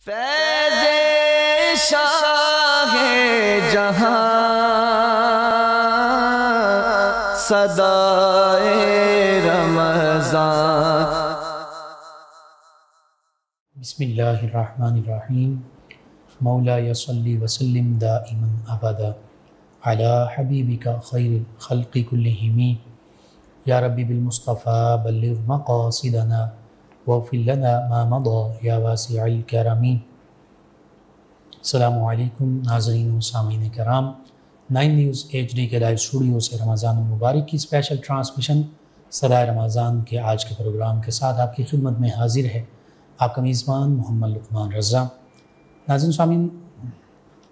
فیض شاہ جہاں صدائے رمضان۔ بسم اللہ الرحمن الرحیم۔ مولا صلی وسلم دائما ابدا علی حبیبک خیر الخلق کلہم، یا ربی بالمصطفیٰ بلغ مقاصدنا واغفر لنا ما مضى یا واسع الکرم۔ السلام علیکم ناظرین و سامعین کرام، 9 نیوز HD کے لائیو اسٹوڈیو سے رمضان المبارک کی اسپیشل ٹرانسمیشن صدائے رمضان کے آج کے پروگرام کے ساتھ آپ کی خدمت میں حاضر ہے آپ کا میزبان محمد لقمان رضا۔ ناظرین و سامعین،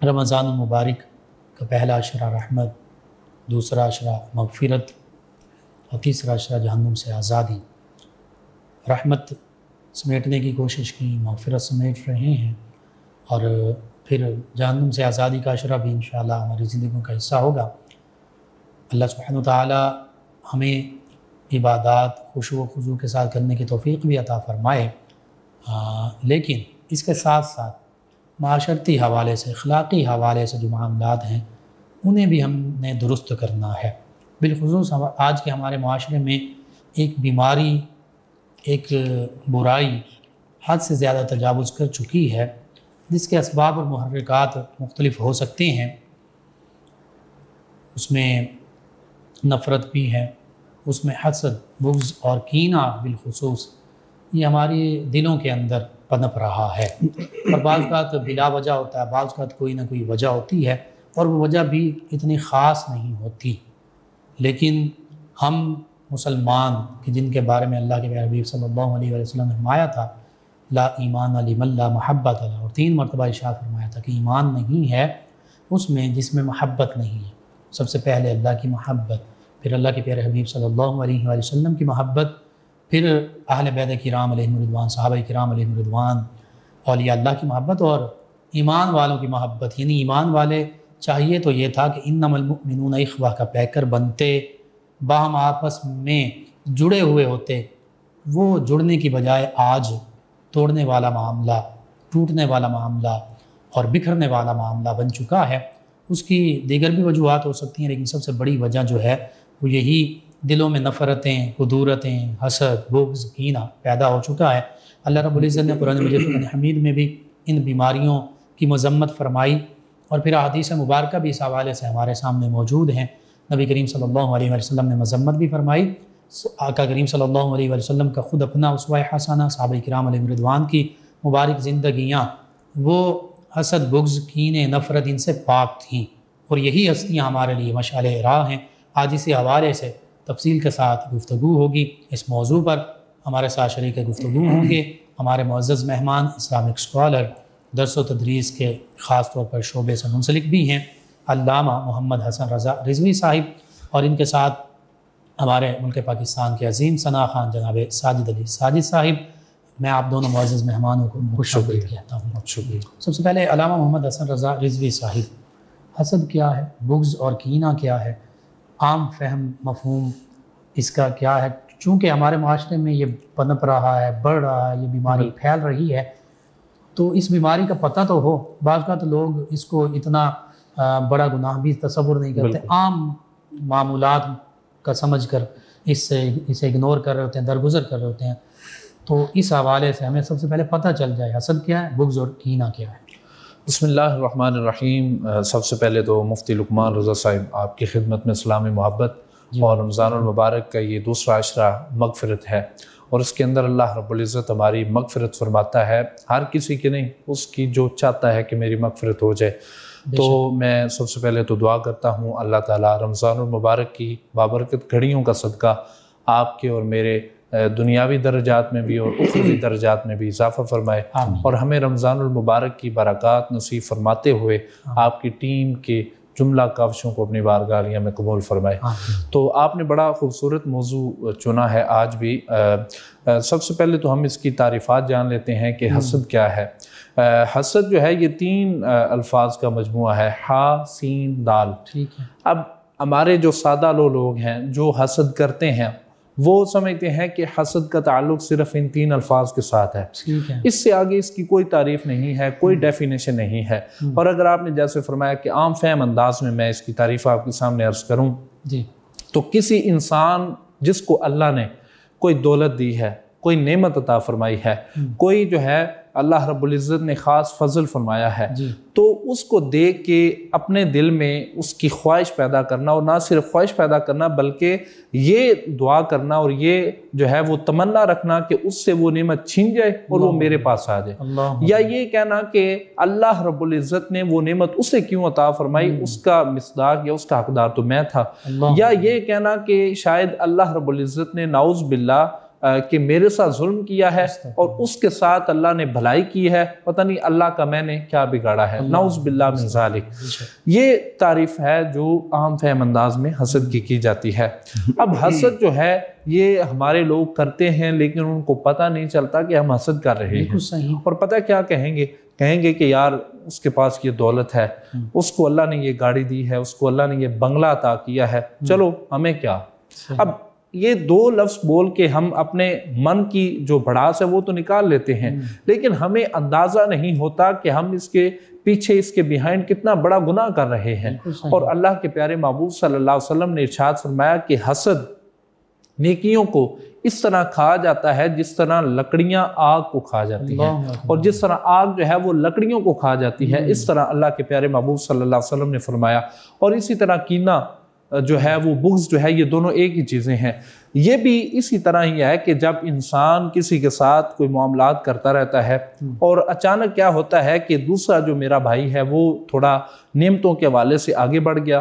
رمضان المبارک کا پہلا عشرہ رحمت، دوسرا عشرہ مغفرت اور تیسرا عشرہ جہنم سے آزادی۔ رحمت سمیٹنے کی کوشش کی، مغفرت سمیٹ رہے ہیں، اور پھر جہنم سے آزادی کا عشرہ بھی انشاءاللہ ہماری زندگیوں کا حصہ ہوگا۔ اللہ سبحانہ وتعالی ہمیں عبادات خشوع و خضوع کے ساتھ کرنے کی توفیق بھی عطا فرمائے، لیکن اس کے ساتھ ساتھ معاشرتی حوالے سے، اخلاقی حوالے سے جو معاملات ہیں انہیں بھی ہم نے درست کرنا ہے۔ بالخصوص آج کے ہمارے معاشرے میں ایک بیماری، ایک برائی حد سے زیادہ تجاوز کر چکی ہے، جس کے اسباب اور محرکات مختلف ہو سکتے ہیں۔ اس میں نفرت بھی ہے، اس میں حسد، بغض اور کینہ بالخصوص یہ ہماری دلوں کے اندر پنپ رہا ہے، اور بعض اوقات بلا وجہ ہوتا ہے، بعض اوقات کوئی نہ کوئی وجہ ہوتی ہے، اور وہ وجہ بھی اتنی خاص نہیں ہوتی۔ لیکن ہم مسلمان کہ جن کے بارے میں اللہ کے پیارے حبیب صلی اللہ علیہ وسلم نے فرمایا تھا لا ایمان لمن لا محبت له، اور 3 مرتبہ ارشاد فرمایا تھا کہ ایمان نہیں ہے اس میں جس میں محبت نہیں ہے۔ سب سے پہلے اللہ کی محبت، پھر اللہ کے پیارے حبیب صلی اللہ علیہ وسلم کی محبت، پھر اہل بیت کرام علیہم رضوان، صحابہ کرام علیہم رضوان، اولیاء اللہ کی محبت، اور ایمان والوں کی محبت۔ یعنی ایمان والے چاہیے تو یہ تھا کہ انما المؤمنون اخوہ کا پیکر بنتے، باہم آپس میں جڑے ہوئے ہوتے۔ وہ جڑنے کی بجائے آج توڑنے والا معاملہ، ٹوٹنے والا معاملہ اور بکھرنے والا معاملہ بن چکا ہے۔ اس کی دیگر بھی وجوہات ہو سکتی ہیں، لیکن سب سے بڑی وجہ جو ہے وہ یہی دلوں میں نفرتیں، قدورتیں، حسد، بغض، کینہ پیدا ہو چکا ہے۔ اللہ رب العزت نے قرآن مجید فرقان حمید میں بھی ان بیماریوں کی مذمت فرمائی، اور پھر احادیث مبارکہ بھی اس حوالے سے ہمارے سامنے موجود ہیں۔ نبی کریم صلی اللہ علیہ وسلم نے مذمت بھی فرمائی۔ آقا کریم صلی اللہ علیہ وسلم کا خود اپنا اسوہ حسنہ، صحابہ کرام علیہم رضوان کی مبارک زندگیاں وہ حسد، بغض، کینے، نفرت ان سے پاک تھیں، اور یہی ہستیاں ہمارے لیے مشعل راہ ہیں۔ آج اسی حوالے سے تفصیل کے ساتھ گفتگو ہوگی۔ اس موضوع پر ہمارے ساتھ شریک گفتگو ہوں گے ہمارے معزز مہمان، اسلامک اسکالر، درس و تدریس کے خاص طور پر شعبے سے منسلک بھی ہیں، علامہ محمد حسن رضا رضوی صاحب، اور ان کے ساتھ ہمارے ملک پاکستان کے عظیم ثنا خان جناب ساجد علی ساجد صاحب۔ میں آپ دونوں معزز مہمانوں کو خوش آمدید کہتا ہوں۔ شکریہ۔ سب سے پہلے علامہ محمد حسن رضا رضوی صاحب، حسد کیا ہے، بغض اور کینہ کیا ہے، عام فہم مفہوم اس کا کیا ہے؟ چونکہ ہمارے معاشرے میں یہ پنپ رہا ہے، بڑھ رہا ہے، یہ بیماری پھیل رہی ہے، تو اس بیماری کا پتہ تو ہو۔ بعض اوقات لوگ اس کو اتنا بڑا گناہ بھی تصور نہیں کرتے، عام معمولات کا سمجھ کر اسے اگنور کر رہے ہوتے ہیں، درگزر کر رہے ہوتے ہیں۔ تو اس حوالے سے ہمیں سب سے پہلے پتہ چل جائے حسد کیا ہے، بغض اور کینہ کیا ہے۔ بسم اللہ الرحمن الرحیم۔ سب سے پہلے تو مفتی لقمان رضا صاحب آپ کی خدمت میں سلام محبت، اور رمضان المبارک کا یہ دوسرا عشرہ مغفرت ہے، اور اس کے اندر اللہ رب العزت ہماری مغفرت فرماتا ہے، ہر کسی کی نہیں، اس کی جو چاہتا ہے کہ میری مغفرت ہو جائے۔ تو میں سب سے پہلے تو دعا کرتا ہوں اللہ تعالیٰ رمضان المبارک کی بابرکت گھڑیوں کا صدقہ آپ کے اور میرے دنیاوی درجات میں بھی اور اخروی درجات میں بھی اضافہ فرمائے، اور ہمیں رمضان المبارک کی برکات نصیب فرماتے ہوئے آپ کی ٹیم کے جملہ کاوشوں کو اپنی بارگاہ میں قبول فرمائے۔ تو آپ نے بڑا خوبصورت موضوع چنا ہے آج بھی۔ سب سے پہلے تو ہم اس کی تعریفات جان لیتے ہیں کہ حسد کیا ہے۔ حسد جو ہے یہ 3 الفاظ کا مجموعہ ہے، ہا، سین، دال۔ ٹھیک ہے۔ اب ہمارے جو سادہ لوگ ہیں جو حسد کرتے ہیں وہ سمجھتے ہیں کہ حسد کا تعلق صرف ان 3 الفاظ کے ساتھ ہے، اس سے آگے اس کی کوئی تعریف نہیں ہے، کوئی ڈیفینیشن نہیں ہے۔ اور اگر آپ نے جیسے فرمایا کہ عام فہم انداز میں اس کی تعریف آپ کے سامنے عرض کروں تو کسی انسان جس کو اللہ نے کوئی دولت دی ہے، کوئی نعمت عطا فرمائی ہے، کوئی جو ہے اللہ رب العزت نے خاص فضل فرمایا ہے، تو اس کو دیکھ کے اپنے دل میں اس کی خواہش پیدا کرنا، اور نہ صرف خواہش پیدا کرنا بلکہ یہ دعا کرنا اور یہ جو ہے وہ تمنا رکھنا کہ اس سے وہ نعمت چھین جائے اور وہ میرے پاس آ جائے، یا یہ کہنا کہ اللہ رب العزت نے وہ نعمت اسے کیوں عطا فرمائی، اس کا مصداق یا اس کا حقدار تو میں تھا، یا یہ کہنا کہ شاید اللہ رب العزت نے نعوذ باللہ کہ میرے ساتھ ظلم کیا ہے اور اس کے ساتھ اللہ نے بھلائی کی ہے، پتہ نہیں اللہ کا میں نے کیا بگاڑا ہے، نعوذ باللہ من ذالک۔ یہ تعریف ہے جو عام فہم انداز میں حسد کی جاتی ہے۔ اب حسد جو ہے یہ ہمارے لوگ کرتے ہیں لیکن ان کو پتہ نہیں چلتا کہ ہم حسد کر رہے ہیں، اور پتہ کیا کہیں گے کہ یار اس کے پاس یہ دولت ہے، اس کو اللہ نے یہ گاڑی دی ہے، اس کو اللہ نے یہ بنگلہ عطا کیا ہے، چلو ہمیں کیا۔ اب یہ 2 لفظ بول کے ہم اپنے من کی جو بڑاس ہے وہ تو نکال لیتے ہیں، لیکن ہمیں اندازہ نہیں ہوتا کہ ہم اس کے پیچھے، اس کے بیہائنڈ کتنا بڑا گناہ کر رہے ہیں۔ اور اللہ کے پیارے محبوب صلی اللہ علیہ وسلم نے ارشاد فرمایا کہ حسد نیکیوں کو اس طرح کھا جاتا ہے جس طرح لکڑیاں آگ کو کھا جاتی ہیں، اور جس طرح آگ جو ہے وہ لکڑیوں کو کھا جاتی ہے، اس طرح اللہ کے پیارے محبوب صلی اللہ علیہ وسلم نے فرمایا۔ اور اسی طرح کینہ جو ہے وہ بغض جو ہے، یہ دونوں ایک ہی چیزیں ہیں۔ یہ بھی اسی طرح ہی ہے کہ جب انسان کسی کے ساتھ کوئی معاملات کرتا رہتا ہے اور اچانک کیا ہوتا ہے کہ دوسرا جو میرا بھائی ہے وہ تھوڑا نعمتوں کے حوالے سے آگے بڑھ گیا،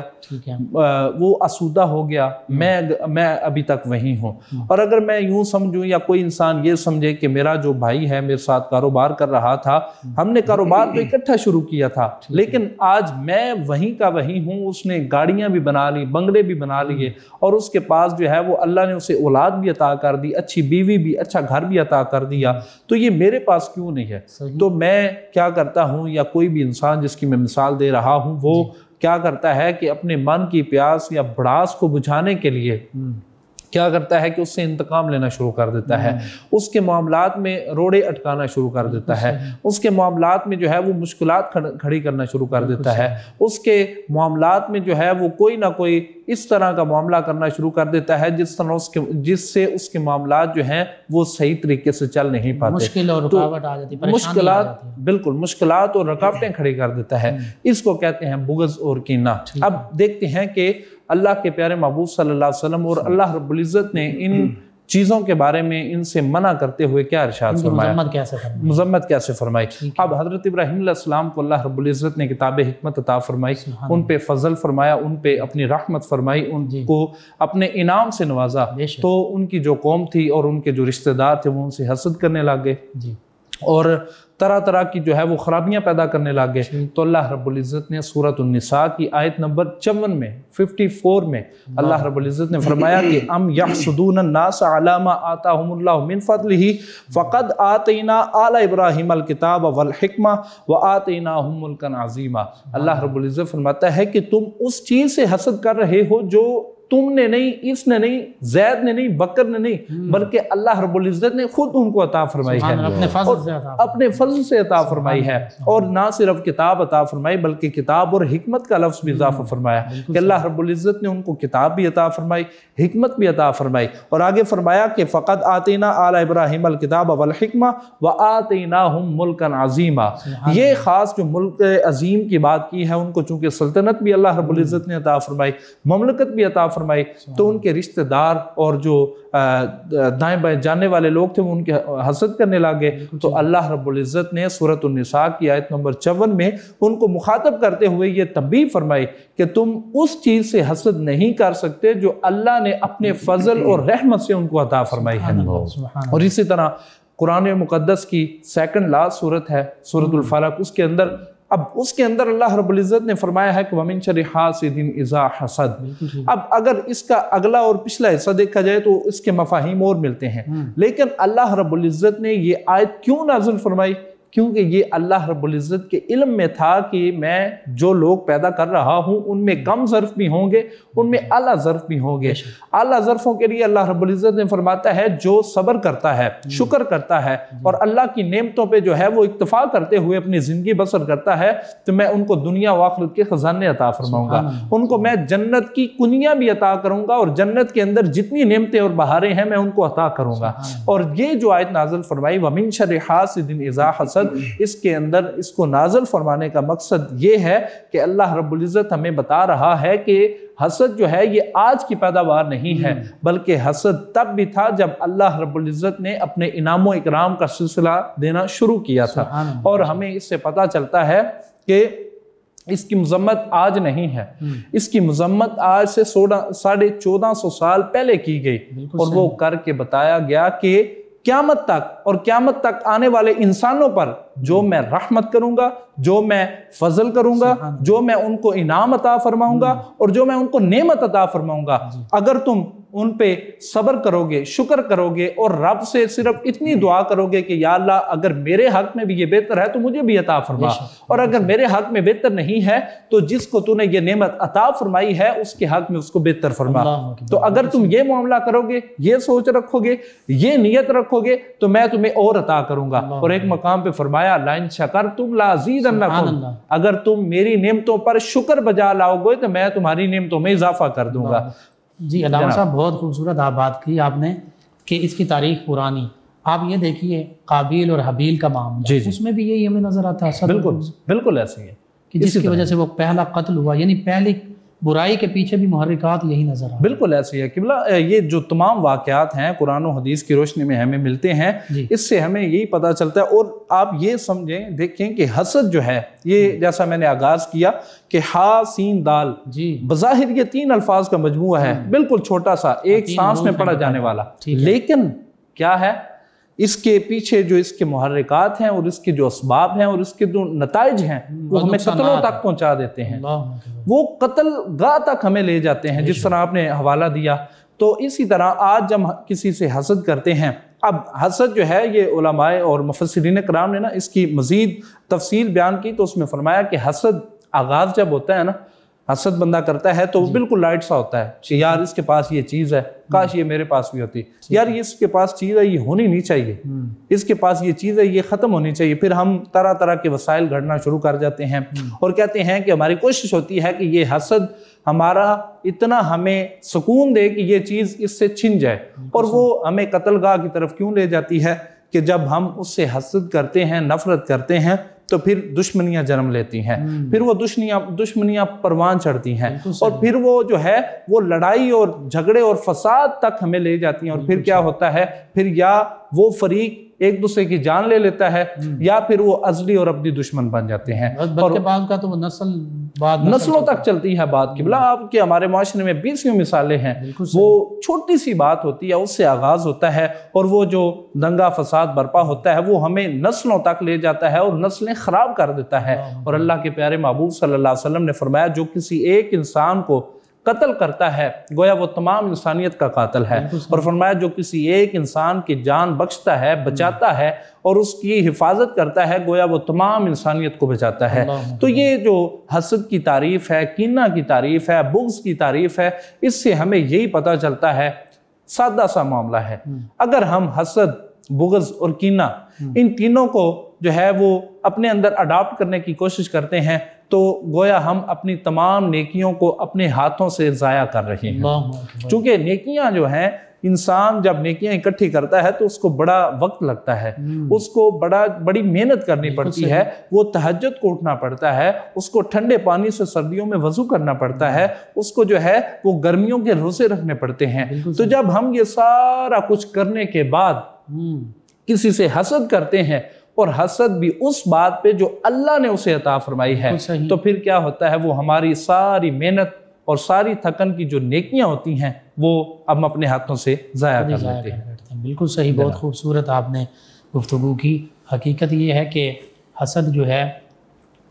وہ آسودہ ہو گیا، میں ابھی تک وہیں ہوں۔ اور اگر میں یوں سمجھوں یا کوئی انسان یہ سمجھے کہ میرا جو بھائی ہے میرے ساتھ کاروبار کر رہا تھا، ہم نے کاروبار تو اکٹھا شروع کیا تھا لیکن آج میں وہیں کا وہیں ہوں، اس نے گاڑیاں بھی بنا لی، بنگلے بھی بنا لیے، اور اس کے پاس جو ہے وہ اللہ نے اسے اولاد بھی عطا کر دی، اچھی بیوی بھی، اچھا گھر بھی عطا کر دیا، تو یہ میرے پاس کیوں نہیں ہے؟ تو میں کیا کرتا ہوں، یا کوئی بھی انسان جس کی میں مثال دے رہا ہوں، وہ کیا کرتا ہے کہ اپنے من کی پیاس یا بڑاس کو بجھانے کے لیے کیا کرتا ہے کہ اس سے انتقام لینا شروع کر دیتا ہے، اس کے معاملات میں روڑے اٹکانا شروع کر دیتا ہے، اس کے معاملات میں جو ہے وہ مشکلات کھڑی کرنا شروع کر دیتا ہے، اس کے معاملات میں جو ہے وہ کوئی نہ کوئی اس طرح کا معاملہ کرنا شروع کر دیتا ہے جس سے اس کے معاملات جو ہیں وہ صحیح طریقے سے چل نہیں پاتے، مشکل اور رکاوٹ آ جاتی ہے، مشکلات، بالکل مشکلات اور رکاوٹیں کھڑی کر دیتا ہے۔ اس کو کہتے ہیں بغض اور کینہ۔ اب دیکھتے ہیں کہ اللہ کے پیارے محبوب صلی اللہ علیہ وسلم اور اللہ رب العزت نے ان چیزوں کے بارے میں ان سے منع کرتے ہوئے کیا ارشاد فرمایا، مذمت کیسے فرمائی۔ اب حضرت ابراہیم علیہ السلام کو اللہ رب العزت نے کتاب حکمت عطا فرمائی، ان پہ فضل فرمایا، ان پہ اپنی رحمت فرمائی، ان کو اپنے انعام سے نوازا، تو ان کی جو قوم تھی اور ان کے جو رشتہ دار تھے وہ ان سے حسد کرنے لگ گئے اور طرح طرح کی جو ہے وہ خرابیاں پیدا کرنے لگ گئے۔ تو اللہ رب العزت نے سورۃ النساء کی آیت نمبر 54 میں 54 میں اللہ رب العزت نے فرمایا کہ ام یحسدون الناس علی ما آتاہم اللہ من فضلہ فقد آتینا آل ابراہیم الکتاب والحکمہ وآتیناہم ملکا عظیما۔ اللہ رب العزت فرماتا ہے کہ تم اس چیز سے حسد کر رہے ہو جو تم نے نہیں، اس نے نہیں، زید نے نہیں، بکر نے نہیں، بلکہ اللہ رب العزت نے خود ان کو عطا فرمائی ہے، اپنے فضل سے عطا فرمائی ہے، اور نہ صرف کتاب عطا فرمائی بلکہ کتاب اور حکمت کا لفظ بھی اضافہ فرمایا کہ اللہ رب العزت نے ان کو کتاب بھی عطا فرمائی، حکمت بھی عطا فرمائی، اور آگے فرمایا کہ فقد آتینا آل ابراہیم الکتاب والحکمہ وآتیناہم ملکا عظیما۔ یہ خاص جو ملک عظیم کی بات کی ہے، ان کو چونکہ سلطنت بھی اللہ رب العزت نے عطا فرمائی، مملکت بھی عطا فرمائی، تو ان کے رشتہ دار اور جو دائیں بائیں جاننے والے لوگ تھے وہ ان کے حسد کرنے لگے۔ تو اللہ رب العزت نے سورۃ النساء کی آیت نمبر 54 میں ان کو مخاطب کرتے ہوئے یہ تنبیہ فرمائی کہ تم اس چیز سے حسد نہیں کر سکتے جو اللہ نے اپنے فضل اور رحمت سے ان کو عطا فرمائی ہے۔ اور اسی طرح قرآن مقدس کی سیکنڈ لاسٹ سورت ہے سورۃ الفلق، اس کے اندر اللہ رب العزت نے فرمایا ہے کہ وَمِن شَرِّ حَاسِدٍ إِذَا حَسَدَ۔ اب اگر اس کا اگلا اور پچھلا حصہ دیکھا جائے تو اس کے مفاہیم اور ملتے ہیں، لیکن اللہ رب العزت نے یہ آیت کیوں نازل فرمائی کیونکہ یہ اللہ رب العزت کے علم میں تھا کہ میں جو لوگ پیدا کر رہا ہوں ان میں کم ظرف بھی ہوں گے، ان میں اعلیٰ ظرف بھی ہوں گے۔ اعلیٰ ظرفوں کے لیے اللہ رب العزت نے فرماتا ہے جو صبر کرتا ہے، شکر کرتا ہے اور اللہ کی نعمتوں پہ جو ہے وہ اکتفا کرتے ہوئے اپنی زندگی بسر کرتا ہے، تو میں ان کو دنیا و آخرت کے خزانے عطا فرماؤں گا، ان کو میں جنت کی کنیاں بھی عطا کروں گا، اور جنت کے اندر جتنی نعمتیں اور بہاریں ہیں میں ان کو عطا کروں گا۔ اور یہ جو آیت نازل فرمائی وَمِن شَرِّ حَاسِدٍ إِذَا حَسَدَ، اس کے اندر اس کو نازل فرمانے کا مقصد یہ ہے کہ اللہ رب العزت ہمیں بتا رہا ہے کہ حسد جو ہے یہ آج کی پیداوار نہیں ہے، بلکہ حسد تب بھی تھا جب اللہ رب العزت نے اپنے انعام و اکرام کا سلسلہ دینا شروع کیا تھا۔ اور ہمیں اس سے پتہ چلتا ہے کہ اس کی مذمت آج نہیں ہے، اس کی مذمت آج سے 1450 سال پہلے کی گئی، اور وہ کر کے بتایا گیا کہ قیامت تک اور قیامت تک آنے والے انسانوں پر جو میں رحمت کروں گا، جو میں فضل کروں گا، جو میں ان کو انعام عطا فرماؤں گا اور جو میں ان کو نعمت عطا فرماؤں گا، اگر تم ان پہ صبر کرو گے، شکر کرو گے اور رب سے صرف اتنی دعا کرو گے کہ یا اللہ اگر میرے حق میں بھی یہ بہتر ہے تو مجھے بھی عطا فرما، اور اگر میرے حق میں بہتر نہیں ہے تو جس کو تو نے یہ نعمت عطا فرمائی ہے اس کے حق میں اس کو بہتر فرما۔ تو اگر تم یہ معاملہ کرو گے، یہ سوچ رکھو گے، یہ نیت رکھو گے تو میں تمہیں اور عطا کروں گا۔ اور ایک مقام پہ فرمایا لَإِن شَكَرْتُمْ لَأَزِيدَنَّكُمْ، اگر تم میری نعمتوں پر شکر بجا لاؤ گے تو میں تمہاری نعمتوں میں اضافہ کر دوں گا۔ جی علامہ صاحب بہت خوبصورت آپ بات کی آپ نے کہ اس کی تاریخ پرانی، آپ یہ دیکھیے قابیل اور حابیل کا معاملہ، اس میں بھی یہی ہمیں نظر آتا ہے، بالکل ایسے ہی ہے کہ جس کی وجہ سے وہ پہلا قتل ہوا، یعنی پہلی برائی کے پیچھے بھی محرکات یہی نظر آ رہا ہے۔ بالکل ایسے ہی ہے قبلہ، یہ جو تمام واقعات ہیں قرآن و حدیث کی روشنی میں ہمیں ملتے ہیں، اس سے ہمیں یہی پتہ چلتا ہے۔ اور آپ یہ سمجھیں دیکھیں کہ حسد جو ہے یہ جیسا میں نے آغاز کیا کہ ہا سین دال، بظاہر یہ 3 الفاظ کا مجموعہ ہے، بالکل چھوٹا سا، ایک سانس میں پڑھا جانے والا، لیکن کیا ہے اس کے پیچھے جو اس کے محرکات ہیں اور اس کے جو اسباب ہیں اور اس کے جو نتائج ہیں وہ ہمیں قتلوں تک پہنچا دیتے ہیں، وہ قتل گاہ تک ہمیں لے جاتے ہیں، جس طرح آپ نے حوالہ دیا۔ تو اسی طرح آج جب کسی سے حسد کرتے ہیں، اب حسد جو ہے یہ علماء اور مفسرین کرام نے نا اس کی مزید تفصیل بیان کی، تو اس میں فرمایا کہ حسد آغاز جب ہوتا ہے نا، حسد بندہ کرتا ہے تو وہ بالکل لائٹ سا ہوتا ہے کہ یار اس کے پاس یہ چیز ہے، کاش یہ میرے پاس بھی ہوتی، یار یہ اس کے پاس چیز ہے یہ ہونی نہیں چاہیے، اس کے پاس یہ چیز ہے یہ ختم ہونی چاہیے۔ پھر ہم طرح طرح کے وسائل گھڑنا شروع کر جاتے ہیں اور کہتے ہیں کہ ہماری کوشش ہوتی ہے کہ یہ حسد ہمارا اتنا ہمیں سکون دے کہ یہ چیز اس سے چھن جائے، اور وہ ہمیں قتل گاہ کی طرف کیوں لے جاتی ہے کہ جب ہم اس سے حسد کرتے ہیں، نفرت کرتے ہیں تو پھر دشمنیاں جنم لیتی ہیں، پھر وہ دشمنیاں پروان چڑھتی ہیں، اور پھر وہ جو ہے وہ لڑائی اور جھگڑے اور فساد تک ہمیں لے جاتی ہیں، اور پھر کیا ہوتا ہے، پھر یا وہ فریق ایک دوسرے کی جان لے لیتا ہے یا پھر وہ ازلی اور ابدی دشمن بن جاتے ہیں، اور بعد کا تو وہ نسلوں تک چلتی ہے بات۔ قبلہ آپ کے ہمارے معاشرے میں 20 مثالیں ہیں، وہ چھوٹی سی بات ہوتی ہے اس سے آغاز ہوتا ہے، اور وہ جو دنگا فساد برپا ہوتا ہے وہ ہمیں نسلوں تک لے جاتا ہے اور نسلیں خراب کر دیتا ہے۔ اور اللہ کے پیارے محبوب صلی اللہ علیہ وسلم نے فرمایا جو کسی ایک انسان کو قتل کرتا ہے گویا وہ تمام انسانیت کا قاتل ہے، اور فرمایا جو کسی ایک انسان کی جان بخشتا ہے، بچاتا ہے اور اس کی حفاظت کرتا ہے گویا وہ تمام انسانیت کو بچاتا ہے۔ تو یہ جو حسد کی تعریف ہے، کینہ کی تعریف ہے، بغض کی تعریف ہے، اس سے ہمیں یہی پتہ چلتا ہے سادہ سا معاملہ ہے، اگر ہم حسد، بغض اور کینہ ان تینوں کو جو ہے وہ اپنے اندر اڈاپٹ کرنے کی کوشش کرتے ہیں تو گویا ہم اپنی تمام نیکیوں کو اپنے ہاتھوں سے ضائع کر رہے ہیں۔ چونکہ نیکیاں جو ہیں، انسان جب نیکیاں اکٹھی کرتا ہے تو اس کو بڑا وقت لگتا ہے، اس کو بڑی محنت کرنی پڑتی ہے، وہ تہجد کو اٹھنا پڑتا ہے، اس کو ٹھنڈے پانی سے سردیوں میں وضو کرنا پڑتا ہے، اس کو جو ہے وہ گرمیوں کے روزے رکھنے پڑتے ہیں۔ تو جب ہم یہ سارا کچھ کرنے کے بعد کسی سے حسد کرتے ہیں، اور حسد بھی اس بات پہ جو اللہ نے اسے عطا فرمائی ہے، تو پھر کیا ہوتا ہے وہ ہماری ساری محنت اور ساری تھکن کی جو نیکیاں ہوتی ہیں وہ ہم اپنے ہاتھوں سے ضائع کر لیتے ہیں۔ بالکل صحیح، بہت خوبصورت آپ نے گفتگو کی۔ حقیقت یہ ہے کہ حسد جو ہے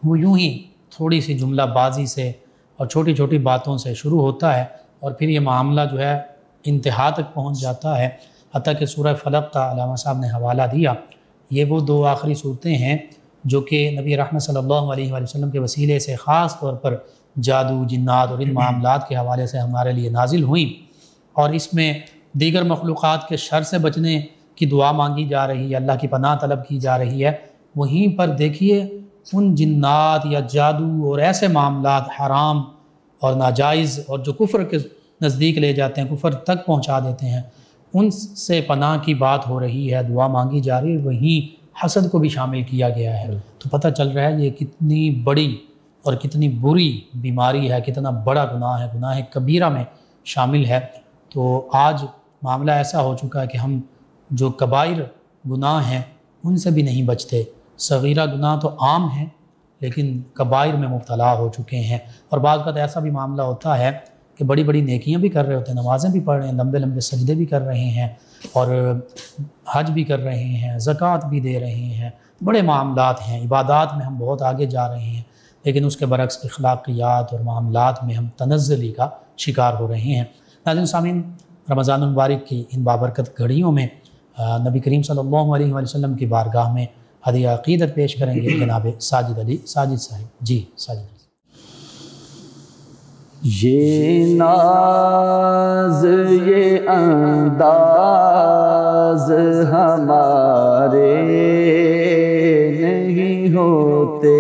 وہ یوں ہی تھوڑی سی جملہ بازی سے اور چھوٹی چھوٹی باتوں سے شروع ہوتا ہے، اور پھر یہ معاملہ جو ہے انتہا تک پہنچ جاتا ہے، حتیٰ کہ سورہ فلق کا علامہ صاحب نے حوالہ دیا، یہ وہ دو آخری صورتیں ہیں جو کہ نبی رحمت صلی اللہ علیہ وآلہ وسلم کے وسیلے سے خاص طور پر جادو، جنات اور ان معاملات کے حوالے سے ہمارے لیے نازل ہوئیں، اور اس میں دیگر مخلوقات کے شر سے بچنے کی دعا مانگی جا رہی ہے، اللہ کی پناہ طلب کی جا رہی ہے۔ وہیں پر دیکھیے ان جنات یا جادو اور ایسے معاملات حرام اور ناجائز اور جو کفر کے نزدیک لے جاتے ہیں، کفر تک پہنچا دیتے ہیں، ان سے پناہ کی بات ہو رہی ہے، دعا مانگی جا رہی ہے۔ وہیں حسد کو بھی شامل کیا گیا ہے، تو پتہ چل رہا ہے یہ کتنی بڑی اور کتنی بری بیماری ہے، کتنا بڑا گناہ ہے، گناہ کبیرہ میں شامل ہے۔ تو آج معاملہ ایسا ہو چکا ہے کہ ہم جو کبائر گناہ ہیں ان سے بھی نہیں بچتے۔ صغیرہ گناہ تو عام ہیں لیکن کبائر میں مبتلا ہو چکے ہیں، اور بعض وقت ایسا بھی معاملہ ہوتا ہے کہ بڑی بڑی نیکیاں بھی کر رہے ہوتے ہیں، نمازیں بھی پڑھ رہے ہیں، لمبے لمبے سجدے بھی کر رہے ہیں، اور حج بھی کر رہے ہیں، زکوٰۃ بھی دے رہے ہیں، بڑے معاملات ہیں، عبادات میں ہم بہت آگے جا رہے ہیں، لیکن اس کے برعکس اخلاقیات اور معاملات میں ہم تنزلی کا شکار ہو رہے ہیں۔ ناظرین سامعین، رمضان المبارک کی ان بابرکت گھڑیوں میں نبی کریم صلی اللہ علیہ وآلہ وسلم کی بارگاہ میں ہدیہ عقیدت پیش کریں گے جناب ساجد علی ساجد صاحب۔ جی ساجد علی۔ یہ ناز یہ انداز ہمارے نہیں ہوتے،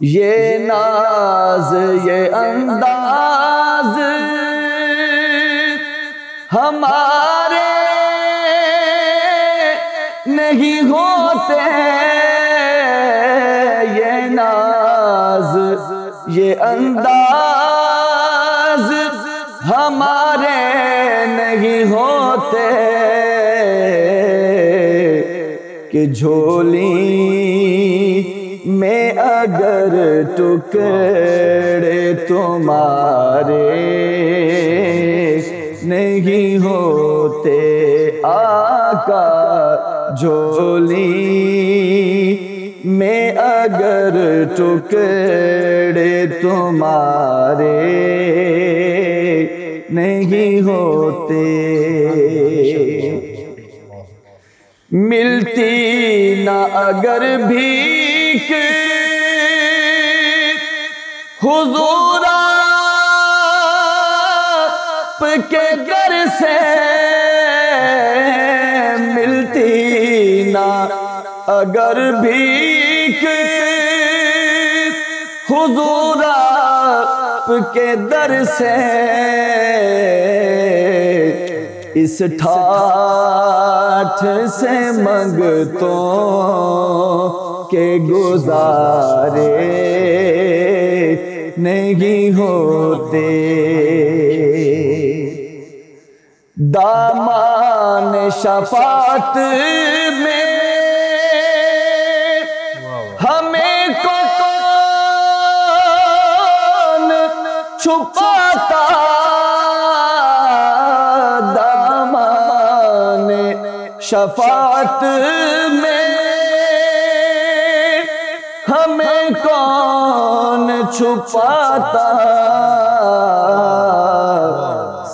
یہ ناز یہ انداز ہمارے نہیں ہوتے، یہ ناز یہ انداز ہمارے نہیں ہوتے، کہ جھولی میں اگر ٹکڑے تمہارے نہیں ہوتے، آقا جھولی میں اگر ٹکڑے تمہارے نہیں ہوتے، ملتی نہ اگر بھیک حضور آپ کے گھر سے، ملتی نہ اگر بھیک حضور آپ کے در سے، اس ٹھاٹھ سے منگتوں کے گزارے نہیں ہوتے، دامان شفاعت میں ہمیں کون چھپاتا، دامان شفاعت میں ہمیں کون چھپاتا،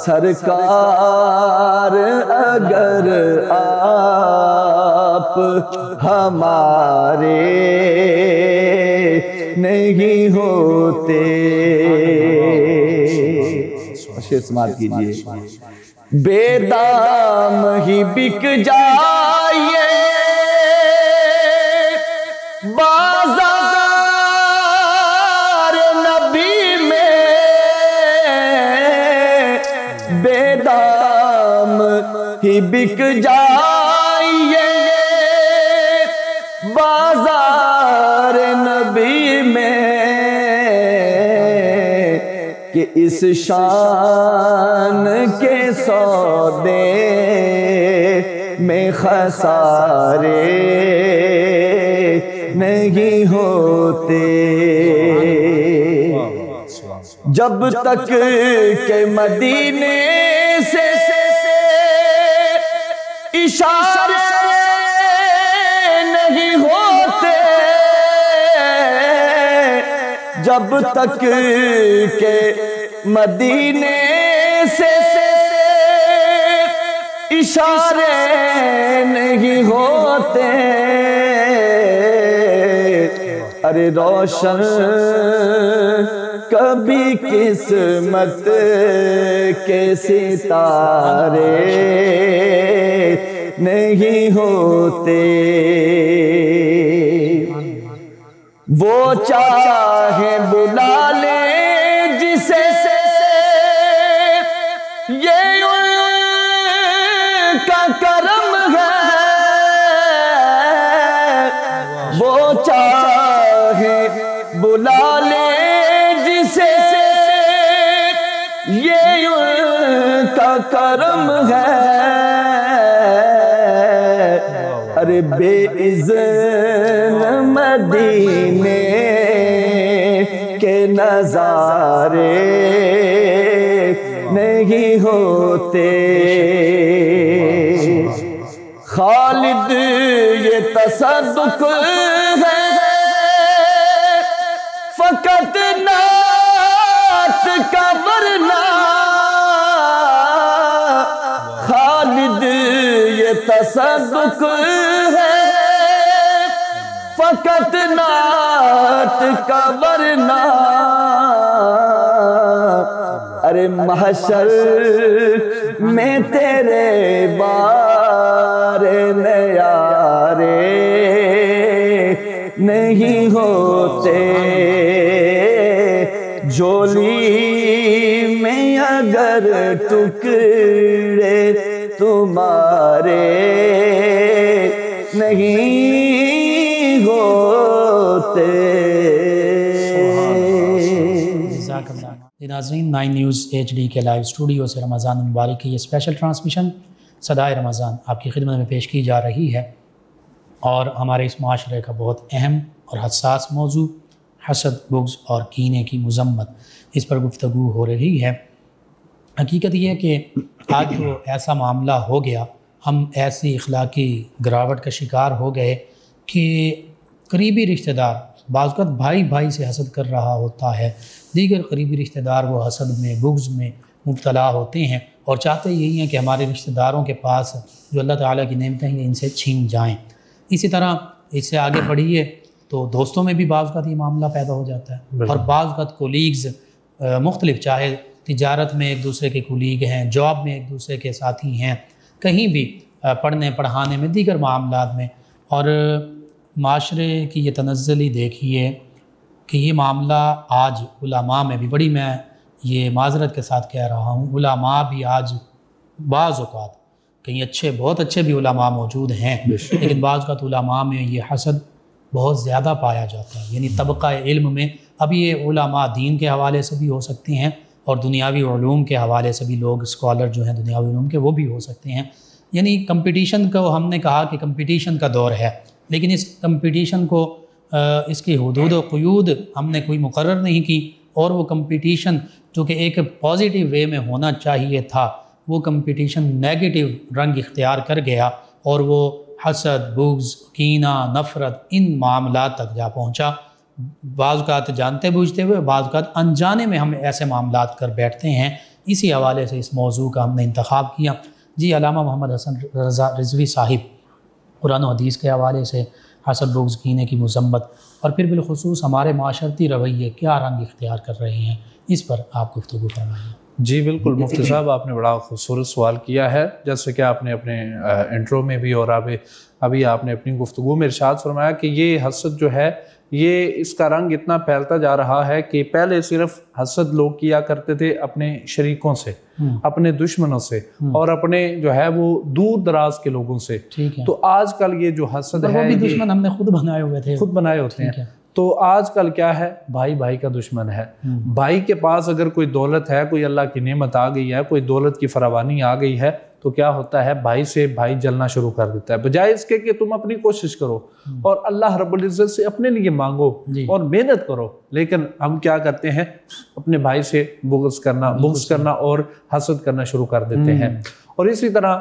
سرکار اگر آپ ہمارے نہیں ہوتے، سماعت کیجئے، بے دام ہی بک جائیے بازار نبی میں، بے دام ہی بک جائیے بازار نبی میں، کہ اس شان کے سودے میں خسارے نہیں ہوتے، جب تک کہ مدینے سے اشارے نہیں ہوتے، جب تک کہ مدینے سے اشارے نہیں ہوتے، ارے روشن کبھی قسمت کے ستارے نہیں ہوتے، وہ چاہے بلا لے جسے، یہ ان کا کرم ہے، وہ چاہے بلا لے جسے، یہ ان کا کرم ہے، ارے بے اذن مدینے کے نظارے نہیں ہوتے، خالد یہ تصدق ہے فقط نعت کا، ورنہ خالد یہ تصدق ہے فقط نعت کا، ورنہ ارے محشر میں تیرے بار نیارے نہیں ہوتے، جھولی میں اگر ٹکڑے تمہارے نہیں ہوتے۔ ناظرین، 9 نیوز HD کے لائیو اسٹوڈیو سے رمضان المبارک کی یہ اسپیشل ٹرانسمیشن صدائے رمضان آپ کی خدمت میں پیش کی جا رہی ہے، اور ہمارے اس معاشرے کا بہت اہم اور حساس موضوع حسد، بغض اور کینے کی مذمت، اس پر گفتگو ہو رہی ہے۔ حقیقت یہ ہے کہ آج جو ایسا معاملہ ہو گیا، ہم ایسی اخلاقی گراوٹ کا شکار ہو گئے کہ قریبی رشتہ دار بعض اوقات بھائی سے حسد کر رہا ہوتا ہے، دیگر قریبی رشتہ دار وہ حسد میں، بغض میں مبتلا ہوتے ہیں اور چاہتے یہی ہیں کہ ہمارے رشتہ داروں کے پاس جو اللہ تعالیٰ کی نعمتیں ہیں ان سے چھین جائیں۔ اسی طرح اس سے آگے بڑھیے تو دوستوں میں بھی بعض اوقات یہ معاملہ پیدا ہو جاتا ہے، اور بعض اوقات کولیگز مختلف، چاہے تجارت میں ایک دوسرے کے کولیگ ہیں، جاب میں ایک دوسرے کے ساتھی ہیں، کہیں بھی پڑھنے پڑھانے میں، دیگر معاملات میں، اور معاشرے کی یہ تنزلی دیکھیے کہ یہ معاملہ آج علماء میں بھی، بڑی میں یہ معذرت کے ساتھ کہہ رہا ہوں، علماء بھی آج بعض اوقات، کہیں اچھے بہت اچھے بھی علماء موجود ہیں، لیکن بعض اوقات علماء میں یہ حسد بہت زیادہ پایا جاتا ہے، یعنی طبقہ علم میں۔ اب یہ علماء دین کے حوالے سے بھی ہو سکتے ہیں اور دنیاوی علوم کے حوالے سے بھی، لوگ اسکالر جو ہیں دنیاوی علوم کے وہ بھی ہو سکتے ہیں، یعنی کمپٹیشن کو ہم نے کہا کہ کمپٹیشن کا دور ہے، لیکن اس کمپٹیشن کو اس کی حدود و قیود ہم نے کوئی مقرر نہیں کی، اور وہ کمپٹیشن جو کہ ایک پازیٹیو وے میں ہونا چاہیے تھا، وہ کمپٹیشن نیگیٹو رنگ اختیار کر گیا، اور وہ حسد، بغض، کینہ، نفرت ان معاملات تک جا پہنچا۔ بعض اوقات جانتے بوجھتے ہوئے، بعض اوقات انجانے میں ہم ایسے معاملات کر بیٹھتے ہیں۔ اسی حوالے سے اس موضوع کا ہم نے انتخاب کیا۔ جی، علامہ محمد حسن رضا رضوی صاحب قرآن و حدیث کے حوالے سے حسد، بغض، کینے کی مذمت، اور پھر بالخصوص ہمارے معاشرتی رویے کیا رنگ اختیار کر رہے ہیں، اس پر آپ گفتگو فرمائیں۔ جی بالکل مفتی صاحب، آپ نے بڑا خوبصورت سوال کیا ہے، جیسے کہ آپ نے اپنے انٹرو میں بھی اور ابھی آپ نے اپنی گفتگو میں ارشاد فرمایا کہ یہ حسد جو ہے یہ اس کا رنگ اتنا پھیلتا جا رہا ہے کہ پہلے صرف حسد لوگ کیا کرتے تھے اپنے شریکوں سے، اپنے دشمنوں سے، اور اپنے جو ہے وہ دور دراز کے لوگوں سے، تو آج کل یہ جو حسد ہے دشمن ہم نے خود بنائے ہوئے تھے، خود بنائے ہوتے ہیں۔ تو آج کل کیا ہے، بھائی بھائی کا دشمن ہے۔ بھائی کے پاس اگر کوئی دولت ہے، کوئی اللہ کی نعمت آ گئی ہے، کوئی دولت کی فراوانی آ گئی ہے، تو کیا ہوتا ہے، بھائی سے بھائی جلنا شروع کر دیتا ہے، بجائے اس کے کہ تم اپنی کوشش کرو اور اللہ رب العزت سے اپنے لیے مانگو اور محنت کرو۔ لیکن ہم کیا کرتے ہیں، اپنے بھائی سے بغض کرنا اور حسد کرنا شروع کر دیتے ہیں۔ اور اسی طرح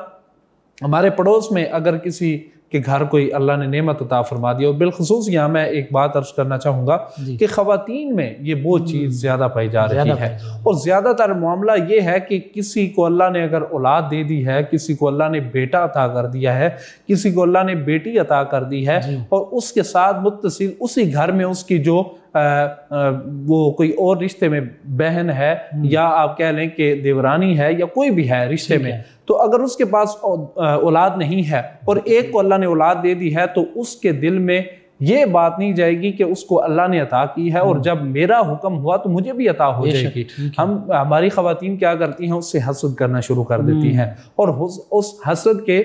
ہمارے پڑوس میں اگر کسی کہ گھر کوئی اللہ نے نعمت عطا فرما دی. اور بالخصوص یہاں میں ایک بات عرض کرنا چاہوں گا کہ خواتین میں یہ وہ چیز زیادہ پائی جا رہی ہے. اور زیادہ تر معاملہ یہ ہے کہ کسی کو اللہ نے اگر اولاد دے دی ہے, کسی کو اللہ نے بیٹا عطا کر دیا ہے, کسی کو اللہ نے بیٹی عطا کر دی ہے, اور اس کے ساتھ متصل اسی گھر میں اس کی جو وہ کوئی اور رشتے میں بہن ہے, یا آپ کہہ لیں کہ دیورانی ہے, یا کوئی بھی ہے رشتے میں, تو اگر اس کے پاس اولاد نہیں ہے اور ایک کو اللہ نے اولاد دے دی ہے, تو اس کے دل میں یہ بات نہیں جائے گی کہ اس کو اللہ نے عطا کی ہے اور جب میرا حکم ہوا تو مجھے بھی عطا ہو جائے گی. ہماری خواتین کیا کرتی ہیں, اس سے حسد کرنا شروع کر دیتی ہیں, اور اس حسد کے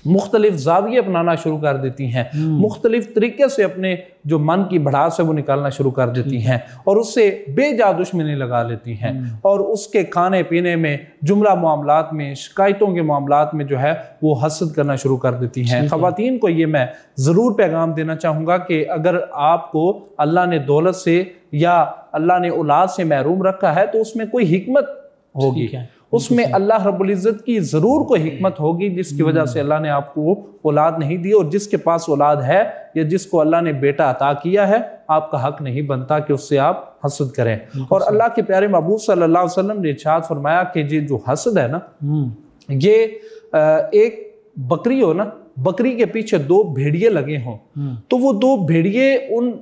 مختلف زاویے اپنانا شروع کر دیتی ہیں, مختلف طریقے سے اپنے جو من کی بڑھاس ہے وہ نکالنا شروع کر دیتی ہیں, اور اس سے بے جا دشمنی لگا لیتی ہیں, اور اس کے کھانے پینے میں, جملہ معاملات میں, شکایتوں کے معاملات میں جو ہے وہ حسد کرنا شروع کر دیتی ہیں. خواتین کو یہ میں ضرور پیغام دینا چاہوں گا کہ اگر آپ کو اللہ نے دولت سے یا اللہ نے اولاد سے محروم رکھا ہے تو اس میں کوئی حکمت ہوگی, اس میں اللہ رب العزت کی ضرور کوئی حکمت ہوگی جس کی وجہ سے اللہ نے آپ کو اولاد نہیں دی. اور جس کے پاس اولاد ہے یا جس کو اللہ نے بیٹا عطا کیا ہے, آپ کا حق نہیں بنتا کہ اس سے آپ حسد کریں. اور اللہ کے پیارے محبوب صلی اللہ علیہ وسلم نے ارشاد فرمایا کہ یہ جو حسد ہے نا, یہ ایک بکری ہو نا, بکری کے پیچھے 2 بھیڑیے لگے ہوں تو وہ 2 بھیڑیے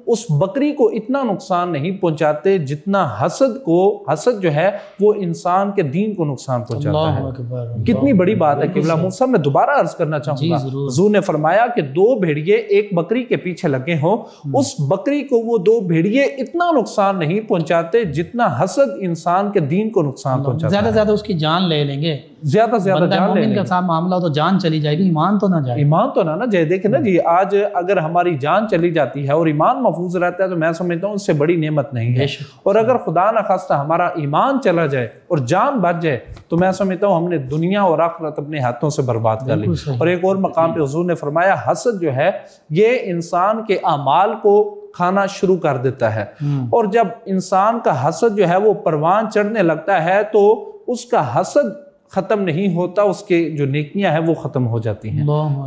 اس بکری کو اتنا نقصان نہیں پہنچاتے جتنا حسد جو ہے وہ انسان کے دین کو نقصان پہنچاتا ہے. کتنی بڑی بات ہے قبلہ موسیٰ. میں دوبارہ عرض کرنا چاہوں گا, حضور نے فرمایا کہ 2 بھیڑیے ایک بکری کے پیچھے لگے ہوں, اس بکری کو وہ 2 بھیڑیے اتنا نقصان نہیں پہنچاتے جتنا حسد انسان کے دین کو نقصان پہنچاتا ہے. زیادہ زیادہ اس کی جان لے لیں گے, زیادہ جان لے لیں گے. کا معاملہ ہو تو جان چلی جائے گی, ایمان تو نہ جائے. ایمان تو نہ جائے. دیکھیں نا جی, آج اگر ہماری جان چلی جاتی ہے اور ایمان محفوظ رہتا ہے تو میں سمجھتا ہوں اس سے بڑی نعمت نہیں ہے. اور اگر خدا نخواستہ ہمارا ایمان چلا جائے اور جان بچ جائے تو میں سمجھتا ہوں ہم نے دنیا اور آخرت اپنے ہاتھوں سے برباد کر لی. اور ایک اور مقام پہ حضور نے فرمایا حسد جو ہے یہ انسان کے اعمال کو کھانا شروع کر دیتا ہے, اور جب انسان کا حسد جو ہے وہ پروان چڑھنے لگتا ہے تو اس کا حسد ختم نہیں ہوتا, اس کے جو نیکیاں ہیں وہ ختم ہو جاتی ہیں.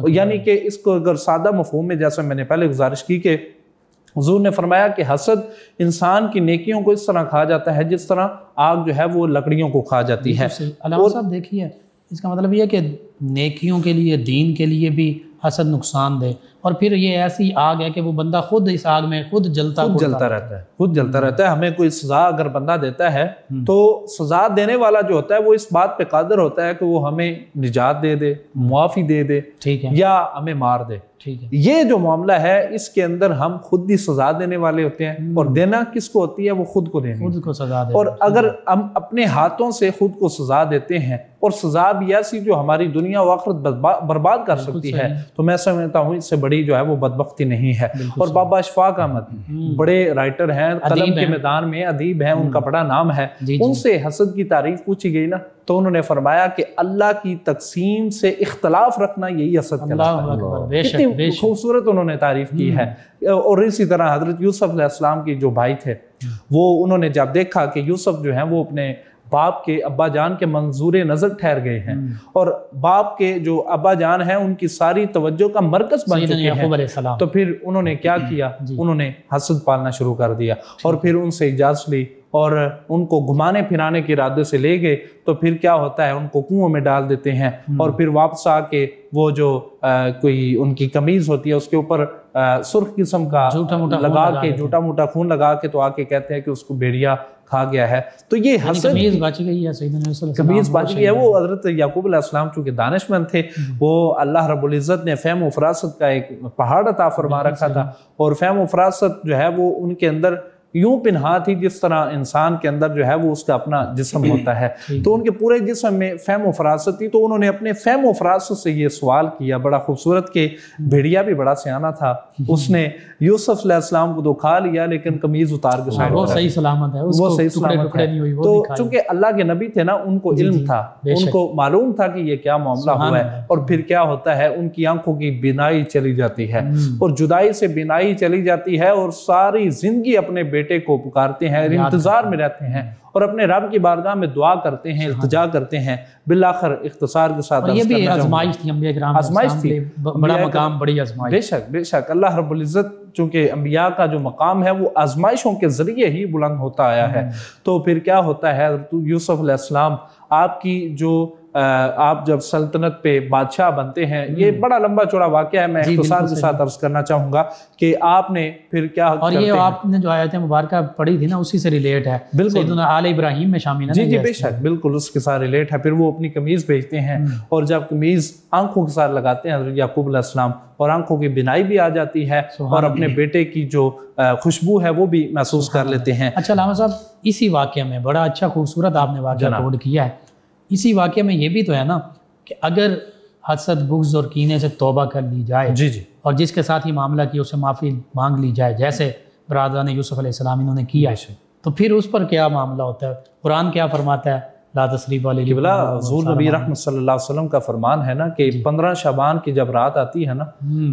یعنی کہ اس کو اگر سادہ مفہوم میں, جیسا میں نے پہلے گزارش کی کہ حضور نے فرمایا کہ حسد انسان کی نیکیوں کو اس طرح کھا جاتا ہے جس طرح آگ جو ہے وہ لکڑیوں کو کھا جاتی ہے. علامہ صاحب دیکھیے, اس کا مطلب یہ ہے کہ نیکیوں کے لیے, دین کے لیے بھی حسد نقصان دے, اور پھر یہ ایسی آگ ہے کہ وہ بندہ خود اس آگ میں خود جلتا رہتا ہے. ہمیں کوئی سزا اگر بندہ دیتا ہے تو سزا دینے والا جو ہوتا ہے وہ اس بات پہ قادر ہوتا ہے کہ وہ ہمیں نجات دے دے, معافی دے دے, ٹھیک ہے, یا ہمیں مار دے. یہ جو معاملہ ہے اس کے اندر ہم خود ہی سزا دینے والے ہوتے ہیں, اور دینا کس کو ہوتی ہے, وہ خود کو دینا, خود کو سزا دے. اور اگر ہم اپنے ہاتھوں سے خود کو سزا دیتے ہیں, اور سزا بھی ایسی جو ہماری دنیا و آخرت برباد کر سکتی ہے, تو میں سمجھتا ہوں اس سے بڑی جو ہے وہ بدبختی نہیں ہے. اور بابا اشفاق احمد بڑے رائٹر ہیں, قلم کے میدان میں ادیب ہیں, ان کا بڑا نام ہے. ان سے حسد کی تعریف پوچھی گئی نا تو انہوں نے فرمایا کہ اللہ کی تقسیم سے اختلاف رکھنا یہی حسد کہلاتا ہے. کتنی خوبصورت انہوں نے تعریف کی ہے. اور اسی طرح حضرت یوسف علیہ السلام کے جو بھائی تھے, وہ انہوں نے جب دیکھا کہ یوسف جو ہیں وہ اپنے باپ کے ابا جان کے منظور نظر ٹھہر گئے ہیں, اور باپ کے جو ابا جان ہیں ان کی ساری توجہ کا مرکز بن چکے ہیں, تو پھر انہوں نے کیا کیا, انہوں نے حسد پالنا شروع کر دیا, اور پھر ان سے اجازت لی اور ان کو گھمانے پھرانے کے ارادے سے لے گئے. تو پھر کیا ہوتا ہے, ان کو کنویں میں ڈال دیتے ہیں, اور پھر واپس آ کے وہ جو کوئی ان کی قمیض ہوتی ہے اس کے اوپر سرخ قسم کا لگا کے, جھوٹا موٹا خون لگا کے, تو آ کے کہتے ہیں کہ اس کو بھیڑیا کھا گیا ہے. تو یہ حسد, قمیض بچ گئی ہے, قمیض بچ گئی ہے. وہ حضرت یعقوب علیہ السلام چونکہ دانشمند تھے, وہ اللہ رب العزت نے فہم و فراست کا ایک پہاڑ عطا فرما رکھا تھا, اور فہم و فراست جو ہے وہ ان کے اندر یوں پنہا تھی جس طرح انسان کے اندر جو ہے وہ اس کا اپنا جسم ہوتا ہے. تو ان کے پورے جسم میں فہم و فراست تھی, تو انہوں نے اپنے فہم و فراست سے یہ سوال کیا بڑا خوبصورت کہ بھیڑیا بھی بڑا سیانہ تھا, اس نے یوسف علیہ السلام کو تو کھا لیا لیکن قمیض اتار کے وہ صحیح سلامت ہے, وہ صحیح سلامت ہے. تو چونکہ اللہ کے نبی تھے نا, ان کو علم تھا, ان کو معلوم تھا کہ یہ کیا معاملہ ہوا ہے. اور پھر کیا ہوتا ہے, ان کی آنکھوں کی بینائی چلی جاتی ہے, اور جدائی سے بینائی چلی جاتی ہے, اور ساری زندگی اپنے بیٹے کو پکارتے ہیں، انتظار میں رہتے ہیں اور اپنے رب کی بارگاہ میں دعا کرتے ہیں، التجا کرتے ہیں۔ بالآخر اختصار کے ساتھ یہ بھی آزمائش تھی انبیاء کرام، آزمائش تھی، بڑا مقام، بڑی آزمائش۔ بے شک بے شک اللہ رب العزت چونکہ انبیاء کا جو مقام ہے وہ آزمائشوں کے ذریعے ہی بلند ہوتا آیا ہے۔ تو پھر کیا ہوتا ہے، یوسف علیہ السلام آپ کی جو آپ جب سلطنت پہ بادشاہ بنتے ہیں، یہ بڑا لمبا چوڑا واقعہ ہے، میں اختصار کے ساتھ عرض کرنا چاہوں گا کہ آپ نے پھر کیا اور یہ آپ نے جو آیت مبارکہ پڑھی تھی نا اسی سے ریلیٹ ہے، سیدنا آل ابراہیم میں شامل ہے۔ جی بے شک بالکل اس کے ساتھ ریلیٹ ہے۔ پھر وہ اپنی قمیض بھیجتے ہیں اور جب قمیض آنکھوں کے ساتھ لگاتے ہیں حضرت یعقوب علیہ السلام، اور آنکھوں کی بینائی بھی آ جاتی ہے اور اپنے بیٹے کی جو خوشبو ہے وہ بھی محسوس کر لیتے ہیں۔ اچھا علامہ صاحب، اسی واقعہ میں بڑا اچھا خوبصورت آپ نے واقعہ کوڈ کیا ہے، اسی واقعہ میں یہ بھی تو ہے نا کہ اگر حسد، بغض اور کینے سے توبہ کر لی جائے اور جس کے ساتھ ہی معاملہ کیا اسے معافی مانگ لی جائے، جیسے برادران یوسف علیہ السلام انہوں نے کیا، تو پھر اس پر کیا معاملہ ہوتا ہے؟ قرآن کیا فرماتا ہے؟ لا تثریب علیکم، حضور نبی رحمت صلی اللہ علیہ وسلم کا فرمان ہے نا کہ 15 شعبان کی جب رات آتی ہے نا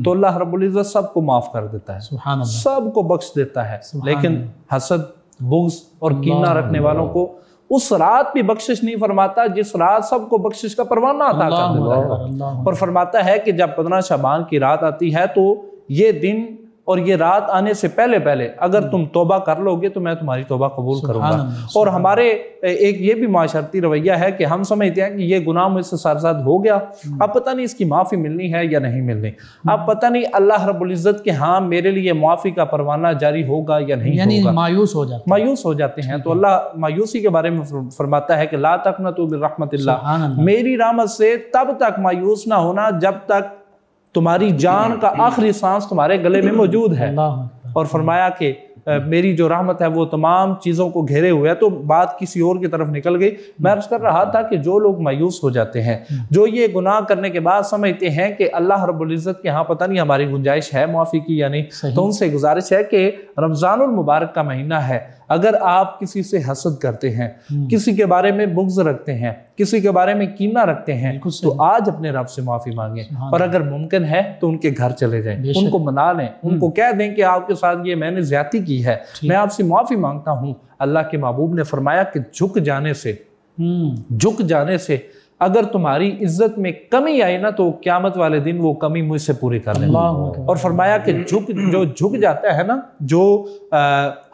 تو اللہ رب العزت سب کو معاف کر دیتا ہے، سبحان اللہ، سب کو بخش دیتا ہے، لیکن حسد، بغض اور کینہ رکھنے والوں کو اس رات بھی بخشش نہیں فرماتا جس رات سب کو بخشش کا پروانہ عطا کر دیتا ہے، اور فرماتا ہے کہ جب 15 شعبان کی رات آتی ہے تو یہ دن اور یہ رات آنے سے پہلے اگر تم توبہ کر لو گے تو میں تمہاری توبہ قبول کروں گا۔ اور ہمارے ایک یہ بھی معاشرتی رویہ ہے کہ ہم سمجھتے ہیں کہ یہ گناہ مجھ سے سرزد ہو گیا، اب پتہ نہیں اس کی معافی ملنی ہے یا نہیں ملنی، اب پتہ نہیں اللہ رب العزت کے ہاں میرے لیے معافی کا پروانہ جاری ہوگا یا نہیں ہوگا، یعنی مایوس ہو جاتے ہیں۔ تو اللہ مایوسی کے بارے میں فرماتا ہے کہ لا تقنطوا من رحمت اللہ، میری رحمت سے تب تک مایوس نہ ہونا جب تک تمہاری جان کا آخری سانس تمہارے گلے میں موجود ہے، اور فرمایا کہ میری جو رحمت ہے وہ تمام چیزوں کو گھیرے ہوئے ہے۔ تو بات کسی اور کی طرف نکل گئی، میں عرض کر رہا تھا کہ جو لوگ مایوس ہو جاتے ہیں، جو یہ گناہ کرنے کے بعد سمجھتے ہیں کہ اللہ رب العزت کے ہاں پتہ نہیں ہماری گنجائش ہے معافی کی یا نہیں، تو ان سے گزارش ہے کہ رمضان المبارک کا مہینہ ہے، اگر آپ کسی سے حسد کرتے ہیں، کسی کے بارے میں بغض رکھتے ہیں، کسی کے بارے میں کینہ رکھتے ہیں، تو آج اپنے رب سے معافی مانگیں، اور اگر ممکن ہے تو ان کے گھر چلے جائیں، ان کو منا لیں، ان کو کہہ دیں کہ آپ کے ساتھ یہ میں نے زیادتی کی ہے، میں آپ سے معافی مانگتا ہوں۔ اللہ کے محبوب نے فرمایا کہ جھک جانے سے اگر تمہاری عزت میں کمی آئی نا تو قیامت والے دن وہ کمی مجھ سے پوری کر لیں۔ اور فرمایا کہ جو جھک جاتا ہے نا، جو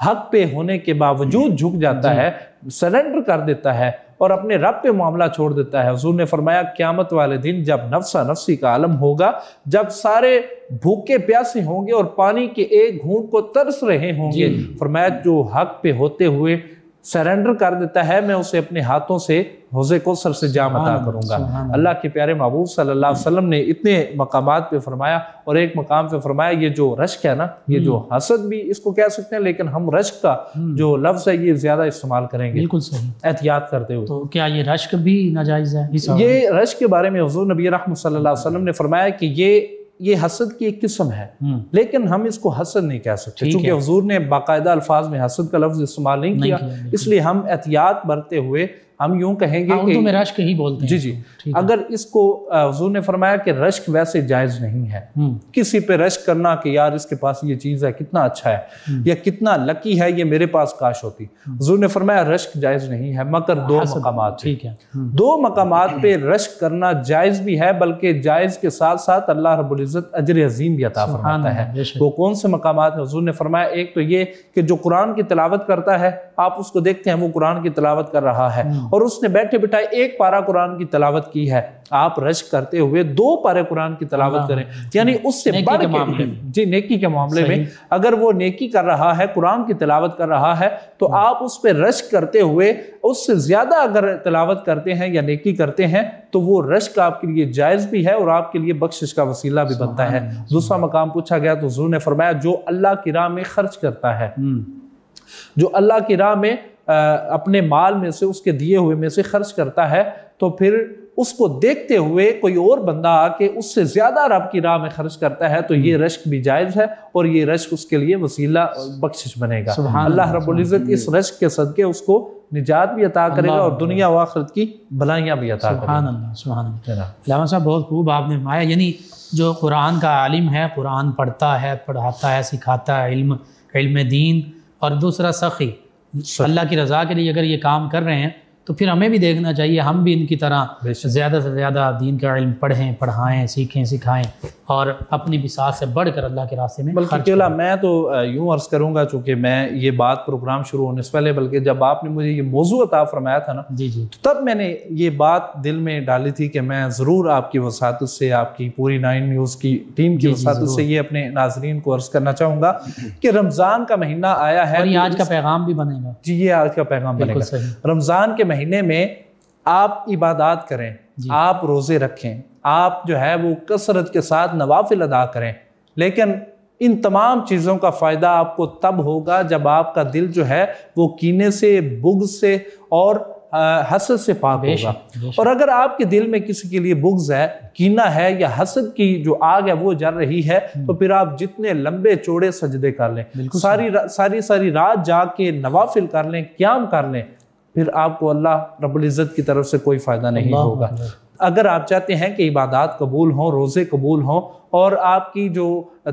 حق پہ ہونے کے باوجود جھک جاتا ہے، سرنڈر کر دیتا ہے اور اپنے رب پہ معاملہ چھوڑ دیتا ہے، حضور نے فرمایا قیامت والے دن جب نفسا نفسی کا عالم ہوگا، جب سارے بھوکے پیاسے ہوں گے اور پانی کے ایک گھونٹ کو ترس رہے ہوں گے، فرمایا جو حق پہ ہوتے ہوئے سرنڈر کر دیتا ہے میں اسے اپنے ہاتھوں سے حوض کوثر سے جام عطا کروں گا۔ اللہ کے پیارے محبوب صلی اللہ علیہ وسلم نے اتنے مقامات پہ فرمایا، اور ایک مقام پہ فرمایا یہ جو رشک ہے نا، یہ جو حسد بھی اس کو کہہ سکتے ہیں، لیکن ہم رشک کا جو لفظ ہے یہ زیادہ استعمال کریں گے، بالکل صحیح، احتیاط کرتے ہوئے۔ تو کیا یہ رشک بھی ناجائز ہے؟ یہ رشک کے بارے میں حضور نبی رحمت صلی اللہ علیہ وسلم نے فرمایا کہ یہ حسد کی ایک قسم ہے، لیکن ہم اس کو حسد نہیں کہہ سکتے، چونکہ حضور نے باقاعدہ الفاظ میں حسد کا لفظ استعمال نہیں کیا، اس لیے ہم احتیاط برتے ہوئے ہم یوں کہیں گے کہ میں رشک ہی بولتے ہیں۔ جی اگر اس کو حضور نے فرمایا کہ رشک ویسے جائز نہیں ہے، کسی پہ رشک کرنا کہ یار اس کے پاس یہ چیز ہے کتنا اچھا ہے یا کتنا لکی ہے یہ میرے پاس کاش ہوتی، حضور نے فرمایا رشک جائز نہیں ہے، مگر دو مقامات، ٹھیک ہے، دو مقامات پہ رشک کرنا جائز بھی ہے، بلکہ جائز کے ساتھ ساتھ اللہ رب العزت اجر عظیم بھی عطا فرماتا ہے۔ وہ کون سے مقامات ہیں؟ حضور نے فرمایا ایک تو یہ کہ جو قرآن کی تلاوت کرتا ہے، آپ اس کو دیکھتے ہیں وہ قرآن کی تلاوت کر رہا ہے اور اس نے بیٹھے بٹھائے ایک پارہ قرآن کی تلاوت کی ہے، آپ رشک کرتے ہوئے 2 پارے قرآن کی تلاوت کریں، یعنی اس سے بڑھ کے جی نیکی کے معاملے میں اگر وہ نیکی کر رہا ہے، قرآن کی تلاوت کر رہا ہے، تو آپ اس پہ رشک کرتے ہوئے اس سے زیادہ اگر تلاوت کرتے ہیں یا نیکی کرتے ہیں تو وہ رشک آپ کے لیے جائز بھی ہے اور آپ کے لیے بخشش کا وسیلہ بھی بنتا ہے۔ دوسرا مقام پوچھا گیا تو حضور نے فرمایا جو اللہ کی راہ میں خرچ کرتا ہے، جو اللہ کی راہ میں اپنے مال میں سے، اس کے دیے ہوئے میں سے خرچ کرتا ہے، تو پھر اس کو دیکھتے ہوئے کوئی اور بندہ آ کے اس سے زیادہ رب کی راہ میں خرچ کرتا ہے تو یہ رشک بھی جائز ہے اور یہ رشک اس کے لیے وسیلہ بخشش بنے گا۔ اللہ رب العزت اس رشک کے صدقے اس کو نجات بھی عطا کرے گا اور دنیا و آخرت کی بھلائیاں بھی عطا کرے گا۔ سبحان اللہ، سبحان اللہ۔ علامہ صاحب بہت خوب آپ نے فرمایا، یعنی جو قرآن کا عالم ہے، قرآن پڑھتا ہے، پڑھاتا ہے، سکھاتا ہے، علم دین اور دوسرا سخی، اللہ کی رضا کے لیے اگر یہ کام کر رہے ہیں تو پھر ہمیں بھی دیکھنا چاہیے ہم بھی ان کی طرح زیادہ سے زیادہ دین کا علم پڑھیں، پڑھائیں، سیکھیں، سکھائیں اور اپنی بساط سے بڑھ کر اللہ کے راستے میں بلکہ میں تو یوں عرض کروں گا، چونکہ میں یہ بات پروگرام شروع ہونے سے پہلے بلکہ جب آپ نے مجھے یہ موضوع عطا فرمایا تھا نا، جی جی، تب میں نے یہ بات دل میں ڈالی تھی کہ میں ضرور آپ کی وساطت سے، آپ کی پوری 9 نیوز کی ٹیم کی وساطت سے یہ اپنے ناظرین کو عرض کرنا چاہوں گا کہ رمضان کا مہینہ آیا ہے، اور یہ آج کا پیغام بھی بنے گا۔ جی، یہ آج کا پیغام بنے گا۔ رمضان کے مہینے میں آپ عبادات کریں، آپ روزے رکھیں، آپ جو ہے وہ کثرت کے ساتھ نوافل ادا کریں، لیکن ان تمام چیزوں کا فائدہ آپ کو تب ہوگا جب آپ کا دل جو ہے وہ کینے سے، بغض سے اور حسد سے پاک ہوگا۔ اور اگر آپ کے دل میں کسی کے لیے بغض ہے، کینہ ہے یا حسد کی جو آگ ہے وہ جل رہی ہے، تو پھر آپ جتنے لمبے چوڑے سجدے کر لیں، ساری رات جا کے نوافل کر لیں، قیام کر لیں، پھر آپ کو اللہ رب العزت کی طرف سے کوئی فائدہ نہیں ہوگا۔ اگر آپ چاہتے ہیں کہ عبادات قبول ہوں، روزے قبول ہوں اور آپ کی جو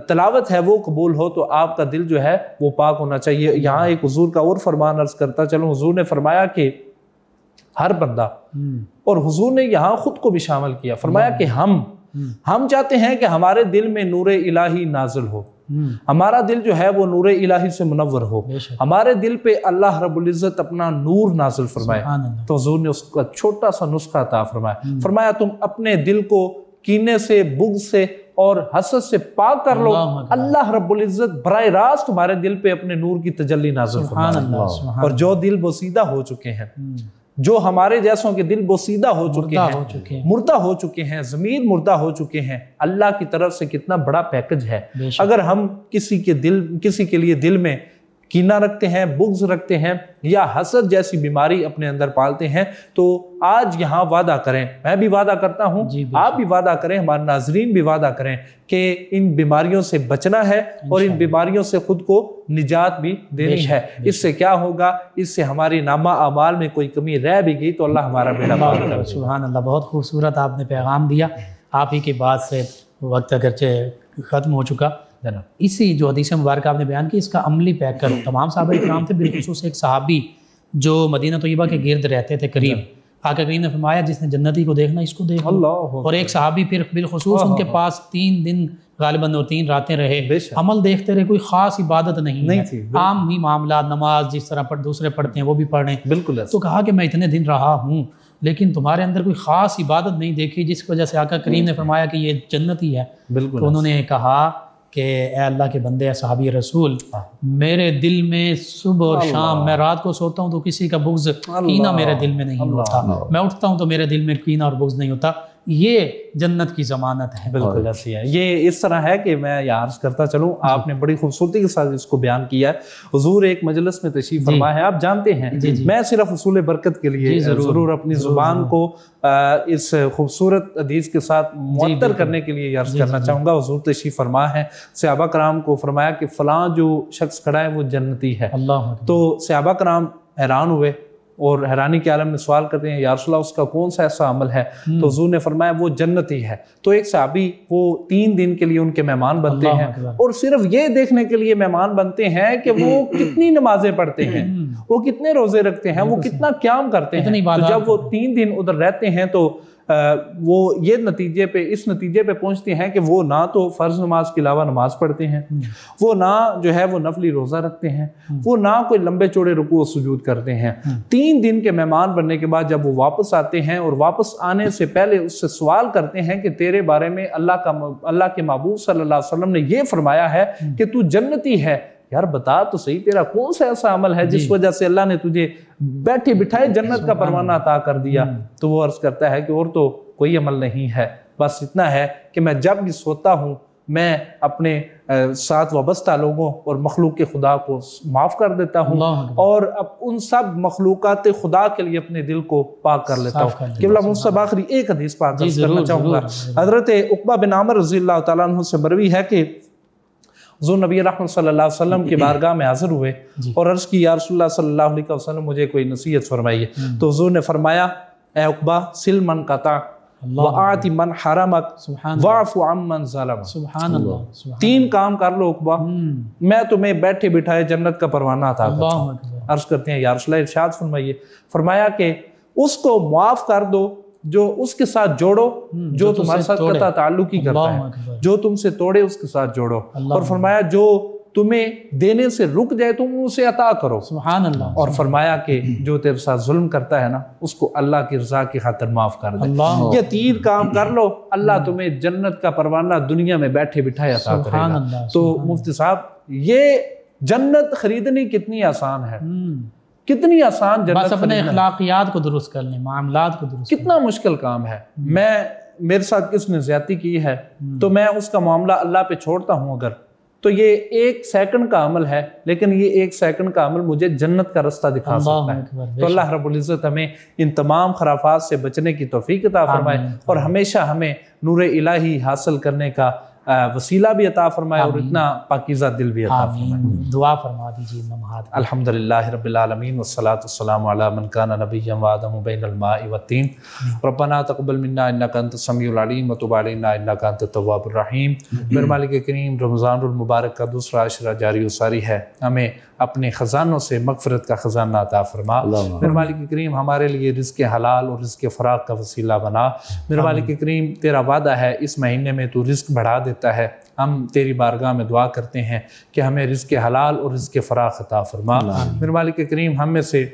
تلاوت ہے وہ قبول ہو، تو آپ کا دل جو ہے وہ پاک ہونا چاہیے۔ یہاں ایک حضور کا اور فرمان عرض کرتا چلوں، حضور نے فرمایا کہ ہر بندہ، اور حضور نے یہاں خود کو بھی شامل کیا، فرمایا کہ ہم چاہتے ہیں کہ ہمارے دل میں نور الہی نازل ہو، ہمارا دل جو ہے وہ نور الہی سے منور ہو، ہمارے دل پہ اللہ رب العزت اپنا نور نازل فرمائے۔ تو حضور نے اس کا چھوٹا سا نسخہ عطا فرمایا، فرمایا تم اپنے دل کو کینے سے، بغض سے اور حسد سے پاک کر لو، اللہ رب العزت براہ راست تمہارے دل پہ اپنے نور کی تجلی نازل فرمائے۔ اور جو دل بوسیدہ ہو چکے ہیں، جو ہمارے جیسوں کے دل بوسیدہ ہو چکے ہیں، مردہ ہو چکے ہیں، ضمیر مردہ ہو چکے ہیں، اللہ کی طرف سے کتنا بڑا پیکج ہے۔ اگر ہم کسی کے لیے دل میں کینہ رکھتے ہیں، بغض رکھتے ہیں یا حسد جیسی بیماری اپنے اندر پالتے ہیں، تو آج یہاں وعدہ کریں، میں بھی وعدہ کرتا ہوں، آپ بھی وعدہ کریں، ہمارے ناظرین بھی وعدہ کریں کہ ان بیماریوں سے بچنا ہے اور ان بیماریوں سے خود کو نجات بھی دینی ہے۔ اس سے کیا ہوگا؟ اس سے ہماری نامہ اعمال میں کوئی کمی رہ بھی گئی تو اللہ ہمارا بیڑا پار کر دے۔ سبحان اللہ، بہت خوبصورت آپ نے پیغام دیا۔ آپ ہی کے بعد سے وقت اگرچہ ختم ہو چکا، اسی جو حدیث مبارکہ آپ نے بیان کی، اس کا عملی پیکر تمام صحابہ کرام تھے، بالخصوص ایک صحابی جو مدینہ طیبہ کے گرد رہتے تھے قریب، آقا کریم نے فرمایا جس نے جنتی کو دیکھنا اس کو دیکھ لو۔ اور ایک صحابی پھر بالخصوص ان کے پاس 3 دن غالباً اور 3 راتیں رہے، عمل دیکھتے رہے، کوئی خاص عبادت نہیں ہے، عام ہی معاملات، نماز جس طرح دوسرے پڑھتے ہیں وہ بھی پڑھ رہے ہیں۔ بالکل۔ تو کہا کہ میں اتنے دن رہا ہوں لیکن تمہارے اندر کوئی خاص عبادت نہیں دیکھی، جس وجہ سے آقا کریم نے فرمایا کہ یہ جنتی ہے۔ تو انہوں نے کہا کہ اے اللہ کے بندے، صحابی رسول، میرے دل میں صبح اور شام، میں رات کو سوتا ہوں تو کسی کا بغض، کینہ میرے دل میں نہیں ہوتا، میں اٹھتا ہوں تو میرے دل میں کینہ اور بغض نہیں ہوتا، یہ جنت کی ضمانت ہے۔ بالکل ایسی ہے، یہ اس طرح ہے کہ میں یہ عرض کرتا چلوں، آپ نے بڑی خوبصورتی کے ساتھ اس کو بیان کیا ہے۔ حضور ایک مجلس میں تشریف فرما ہے، آپ جانتے ہیں میں صرف حصول برکت کے لیے ضرور اپنی زبان کو اس خوبصورت حدیث کے ساتھ معطر کرنے کے لیے عرض کرنا چاہوں گا۔ حضور تشریف فرما ہے، صحابہ کرام کو فرمایا کہ فلاں جو شخص کھڑا ہے وہ جنتی ہے۔ تو صحابہ کرام حیران ہوئے اور حیرانی کے عالم میں سوال کرتے ہیں، یا رسول اللہ اس کا کون سا ایسا عمل ہے؟ تو حضور نے فرمایا وہ جنتی ہے۔ تو ایک صحابی وہ 3 دن کے لیے ان کے مہمان بنتے ہیں اور صرف یہ دیکھنے کے لیے مہمان بنتے ہیں کہ وہ کتنی نمازیں پڑھتے ہیں، وہ کتنے روزے رکھتے ہیں، وہ کتنا قیام کرتے ہیں۔ تو جب وہ 3 دن ادھر رہتے ہیں تو وہ یہ اس نتیجے پہ پہنچتے ہیں کہ وہ نہ تو فرض نماز کے علاوہ نماز پڑھتے ہیں، وہ نہ جو ہے وہ نفلی روزہ رکھتے ہیں، وہ نہ کوئی لمبے چوڑے رکوع و سجود کرتے ہیں۔ 3 دن کے مہمان بننے کے بعد جب وہ واپس آتے ہیں اور واپس آنے سے پہلے اس سے سوال کرتے ہیں کہ تیرے بارے میں اللہ کے محبوب صلی اللہ علیہ وسلم نے یہ فرمایا ہے کہ تو جنتی ہے، یار بتا تو صحیح تیرا کون سا ایسا عمل ہے جس وجہ سے اللہ نے تجھے بیٹھے بٹھائے جنت کا پروانہ عطا کر دیا؟ تو وہ عرض کرتا ہے کہ اور تو کوئی عمل نہیں ہے، بس اتنا ہے کہ میں جب بھی سوتا ہوں میں اپنے ساتھ وابستہ لوگوں اور مخلوق کے خدا کو معاف کر دیتا ہوں اور اب ان سب مخلوقات خدا کے لیے اپنے دل کو پاک کر لیتا ہوں۔ قبلہ مصطفیٰ آخری ایک حدیث پاک کرنا چاہوں گا۔ حضرت عقبہ بن عامر رضی اللہ تعالیٰ عنہ سے مروی ہے کہ حضور نبی رحمت صلی اللہ علیہ وسلم کی بارگاہ میں حاضر ہوئے اور عرض کی، یا رسول اللہ صلی اللہ علیہ وسلم مجھے کوئی نصیحت فرمائیے۔ تو حضور نے فرمایا، اے عقبہ، سل من قطع، وآت من حرمک واعف عمن ظلمک۔ سبحان اللہ، تین کام کر لو عقبہ، میں تمہیں بیٹھے بٹھائے جنت کا پروانہ عطا کرتا ہوں۔ عرض کرتے ہیں یا رسول اللہ ارشاد فرمائیے، فرمایا کہ اس کو معاف کر دو جو اس کے ساتھ جوڑو جو تمہارے ساتھ قطع تعلق ہی کرتا ہے، جو تم سے توڑے اس کے ساتھ جوڑو، اور فرمایا جو تمہیں دینے سے رک جائے تم اسے عطا کرو، سبحان اللہ، اور فرمایا کہ جو تیرے ساتھ ظلم کرتا ہے نا اس کو اللہ کی رضا کی خاطر معاف کر دے۔ یہ تین کام کر لو، اللہ تمہیں جنت کا پروانہ دنیا میں بیٹھے بٹھائے عطا کرے گا۔ تو مفتی صاحب یہ جنت خریدنی کتنی آسان ہے، کتنی آسان جنت، بس اپنے اخلاقیات کو درست کر لیں، معاملات کو درست، کتنا مشکل کام ہے۔ میرے ساتھ کس نے زیادتی کی ہے تو میں اس کا معاملہ اللہ پہ چھوڑتا ہوں اگر، تو یہ 1 سیکنڈ کا عمل ہے، لیکن یہ 1 سیکنڈ کا عمل مجھے جنت کا رستہ دکھا سکتا ہے۔ تو اللہ رب العزت ہمیں ان تمام خرافات سے بچنے کی توفیق عطا فرمائے، اور ہمیشہ ہمیں نور الہی حاصل کرنے کا وسیلہ بھی عطا فرمائے، اور اتنا پاکیزہ دل بھی عطا فرمائے۔ دعا فرما دیجیے امام۔ الحمدللہ رب العالمین والصلاة والسلام علی من کان نبیا وآدم بین الماء والطین، ربنا تقبل منا انک انت السمیع العلیم وتب علینا انک انت التواب الرحیم۔ میرے مالک کریم، رمضان المبارک کا دوسرا عشرہ جاری و ساری ہے، ہمیں اپنے خزانوں سے مغفرت کا خزانہ عطا فرما۔ میرے مالک کریم ہمارے لیے رزق حلال اور رزق فراغ کا وسیلہ بنا۔ میرے مالک کریم تیرا وعدہ ہے اس مہینے میں تو رزق بڑھا دیتا ہے، ہم تیری بارگاہ میں دعا کرتے ہیں کہ ہمیں رزق حلال اور رزق فراغ عطا فرما۔ میرے مالک کریم ہم میں سے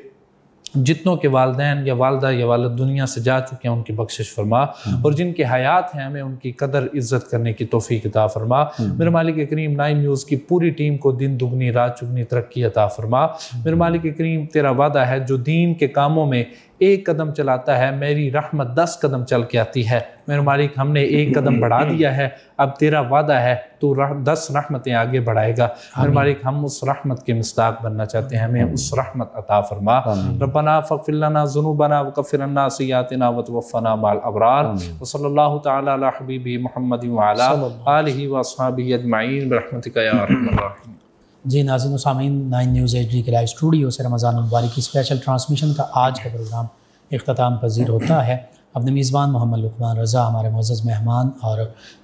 جتنوں کے والدین یا والدہ یا والد دنیا سے جا چکے ہیں ان کی بخشش فرما، اور جن کے حیات ہیں ہمیں ان کی قدر عزت کرنے کی توفیق عطا فرما۔ میرے مالک کریم 9 نیوز کی پوری ٹیم کو دن دگنی رات چگنی ترقی عطا فرما۔ میرے مالک کریم تیرا وعدہ ہے جو دین کے کاموں میں 1 قدم چلاتا ہے میری رحمت 10 قدم چل کے آتی ہے۔ میرے مالک ہم نے 1 قدم بڑھا دیا ہے، اب تیرا وعدہ ہے تو 10 رحمتیں آگے بڑھائے گا۔ میرے مالک ہم اس رحمت کے مصداق بننا چاہتے ہیں، ہمیں اس رحمت عطا فرما۔ ربنا فاغفر لنا ذنوبنا وکفر عنا سیئاتنا وتوفنا مع الابرار، وصلی اللہ تعالی علی حبیبہ محمد وعلی آلہ واصحابہ اجمعین برحمتک یا ارحم الراحمین۔ جی ناظرین و سامعین، 9 نیوز HD کے لائیو اسٹوڈیو سے رمضان المبارک کی اسپیشل ٹرانسمیشن کا آج کا پروگرام اختتام پذیر ہوتا ہے۔ اپنے میزبان محمد لقمان رضا، ہمارے معزز مہمان اور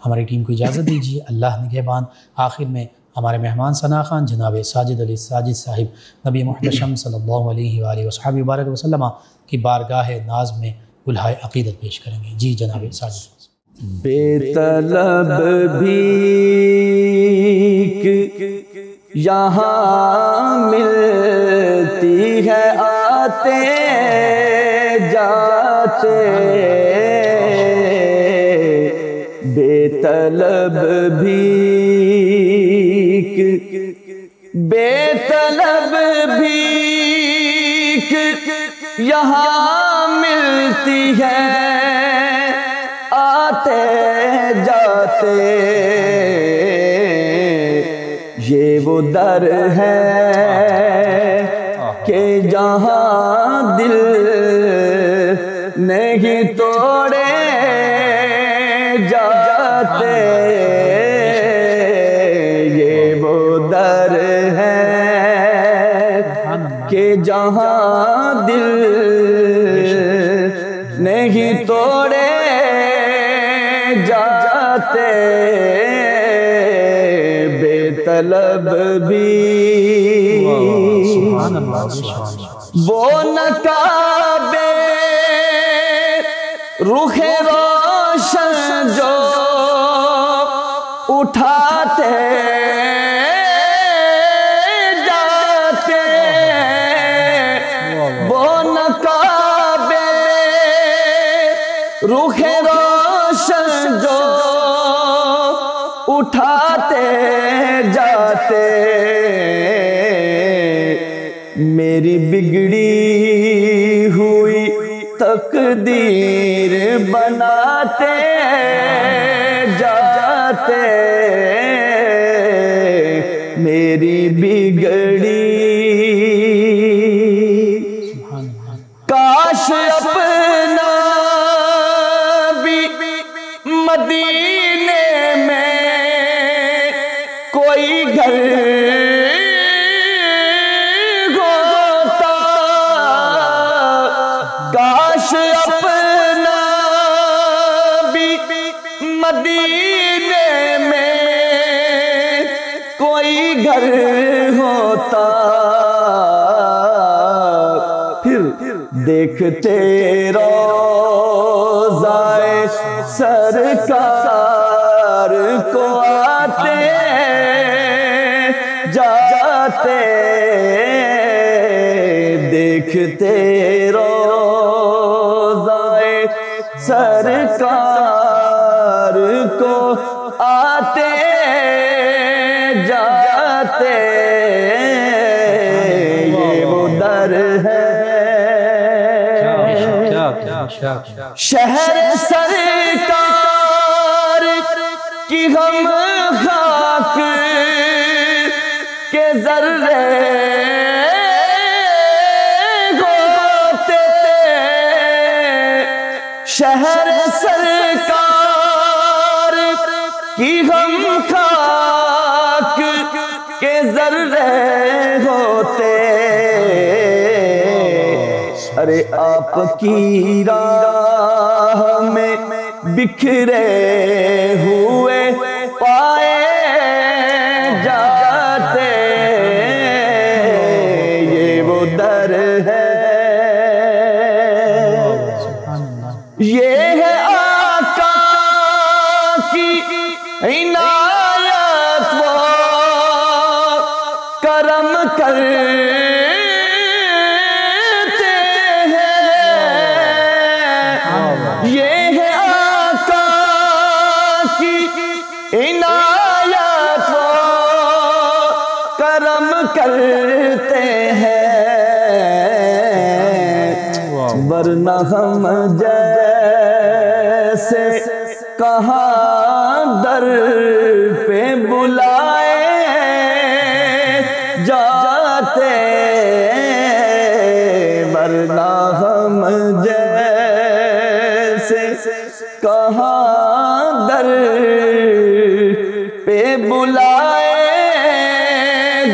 ہماری ٹیم کو اجازت دیجیے، اللہ نگہبان۔ آخر میں ہمارے مہمان ثنا خان جناب ساجد علی ساجد صاحب نبی محتشم صلی اللہ علیہ وآلہ وصحبہ وبارک وسلم کی بارگاہ ناز میں گلہائے عقیدت پیش کریں گے۔ جی جناب ساجد۔ بے طلب بھی یہاں ملتی ہے، آتے جاتے بے طلب بھیک یہاں ملتی ہے، آتے جاتے یہ وہ در ہے کہ جہاں دل نہیں توڑے جاتے، یہ وہ در ہے کہ جہاں دل نہیں توڑے جاتے، بے طلب بھی وہ نقاب رخ روشن جو اٹھاتے جاتے، وہ نقاب رخ روشن جو اٹھاتے جاتے، میری بگڑی ہوئی تقدیر بناتے جاتے، میری بگڑی کاش اپنا بھی مدینے میں کوئی گھر کاش اپنا گھر ہوتا پھر دیکھتے روضائے سرکار کو آتے جاتے دیکھتے روضائے سرکار کو آتے جاتے یہ وہ در ہے شہر سرکار کی ہم خاک کے ذرے ہوتے شہر سرکار کی ہم خاک کے ذرے ہوتے ارے آپ کی راہ میں بکھرے ہوئے پائے جاتے یہ وہ در ہے یہ ہے آقا کی عنایت وہ کرم کرتے ہیں یہ ہے آقا کی عنایت وہ کرم کرتے ہیں ورنہ ہم جیسے کہاں در پہ بلائے جاتے ورنہ ہم جیسے کہاں در پہ بلائے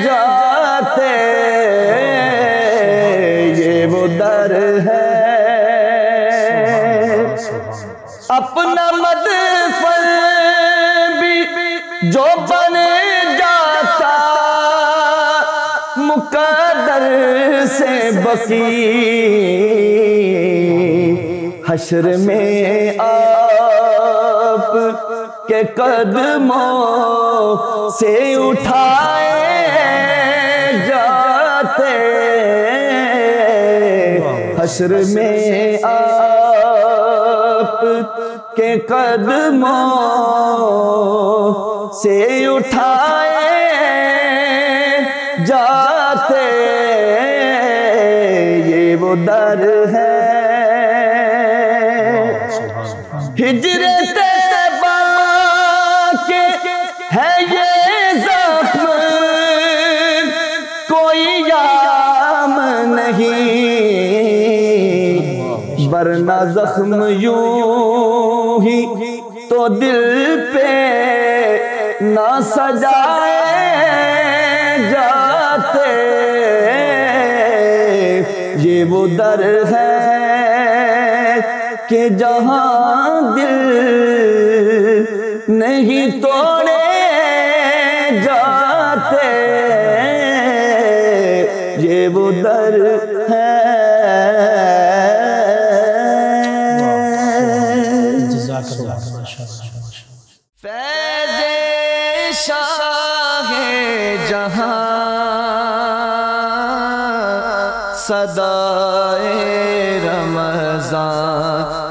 جاتے یہ وہ در ہے اپنا مدفن بھی جو بن جاتا مقدر سے بقی حشر میں آپ کے قدموں سے اٹھائے جاتے حشر میں آپ کے قدموں سے اٹھائے جاتے یہ وہ در ہے ہجر طیبہ کے ہے یہ زخم کوئی یام نہیں ورنہ زخم یوں ہی تو دل پہ نہ سجائے جاتے یہ وہ در ہے کہ جہاں دل نہیں توڑے جاتے یہ وہ در ہے فیض شاہ جہاں صدائے رمضان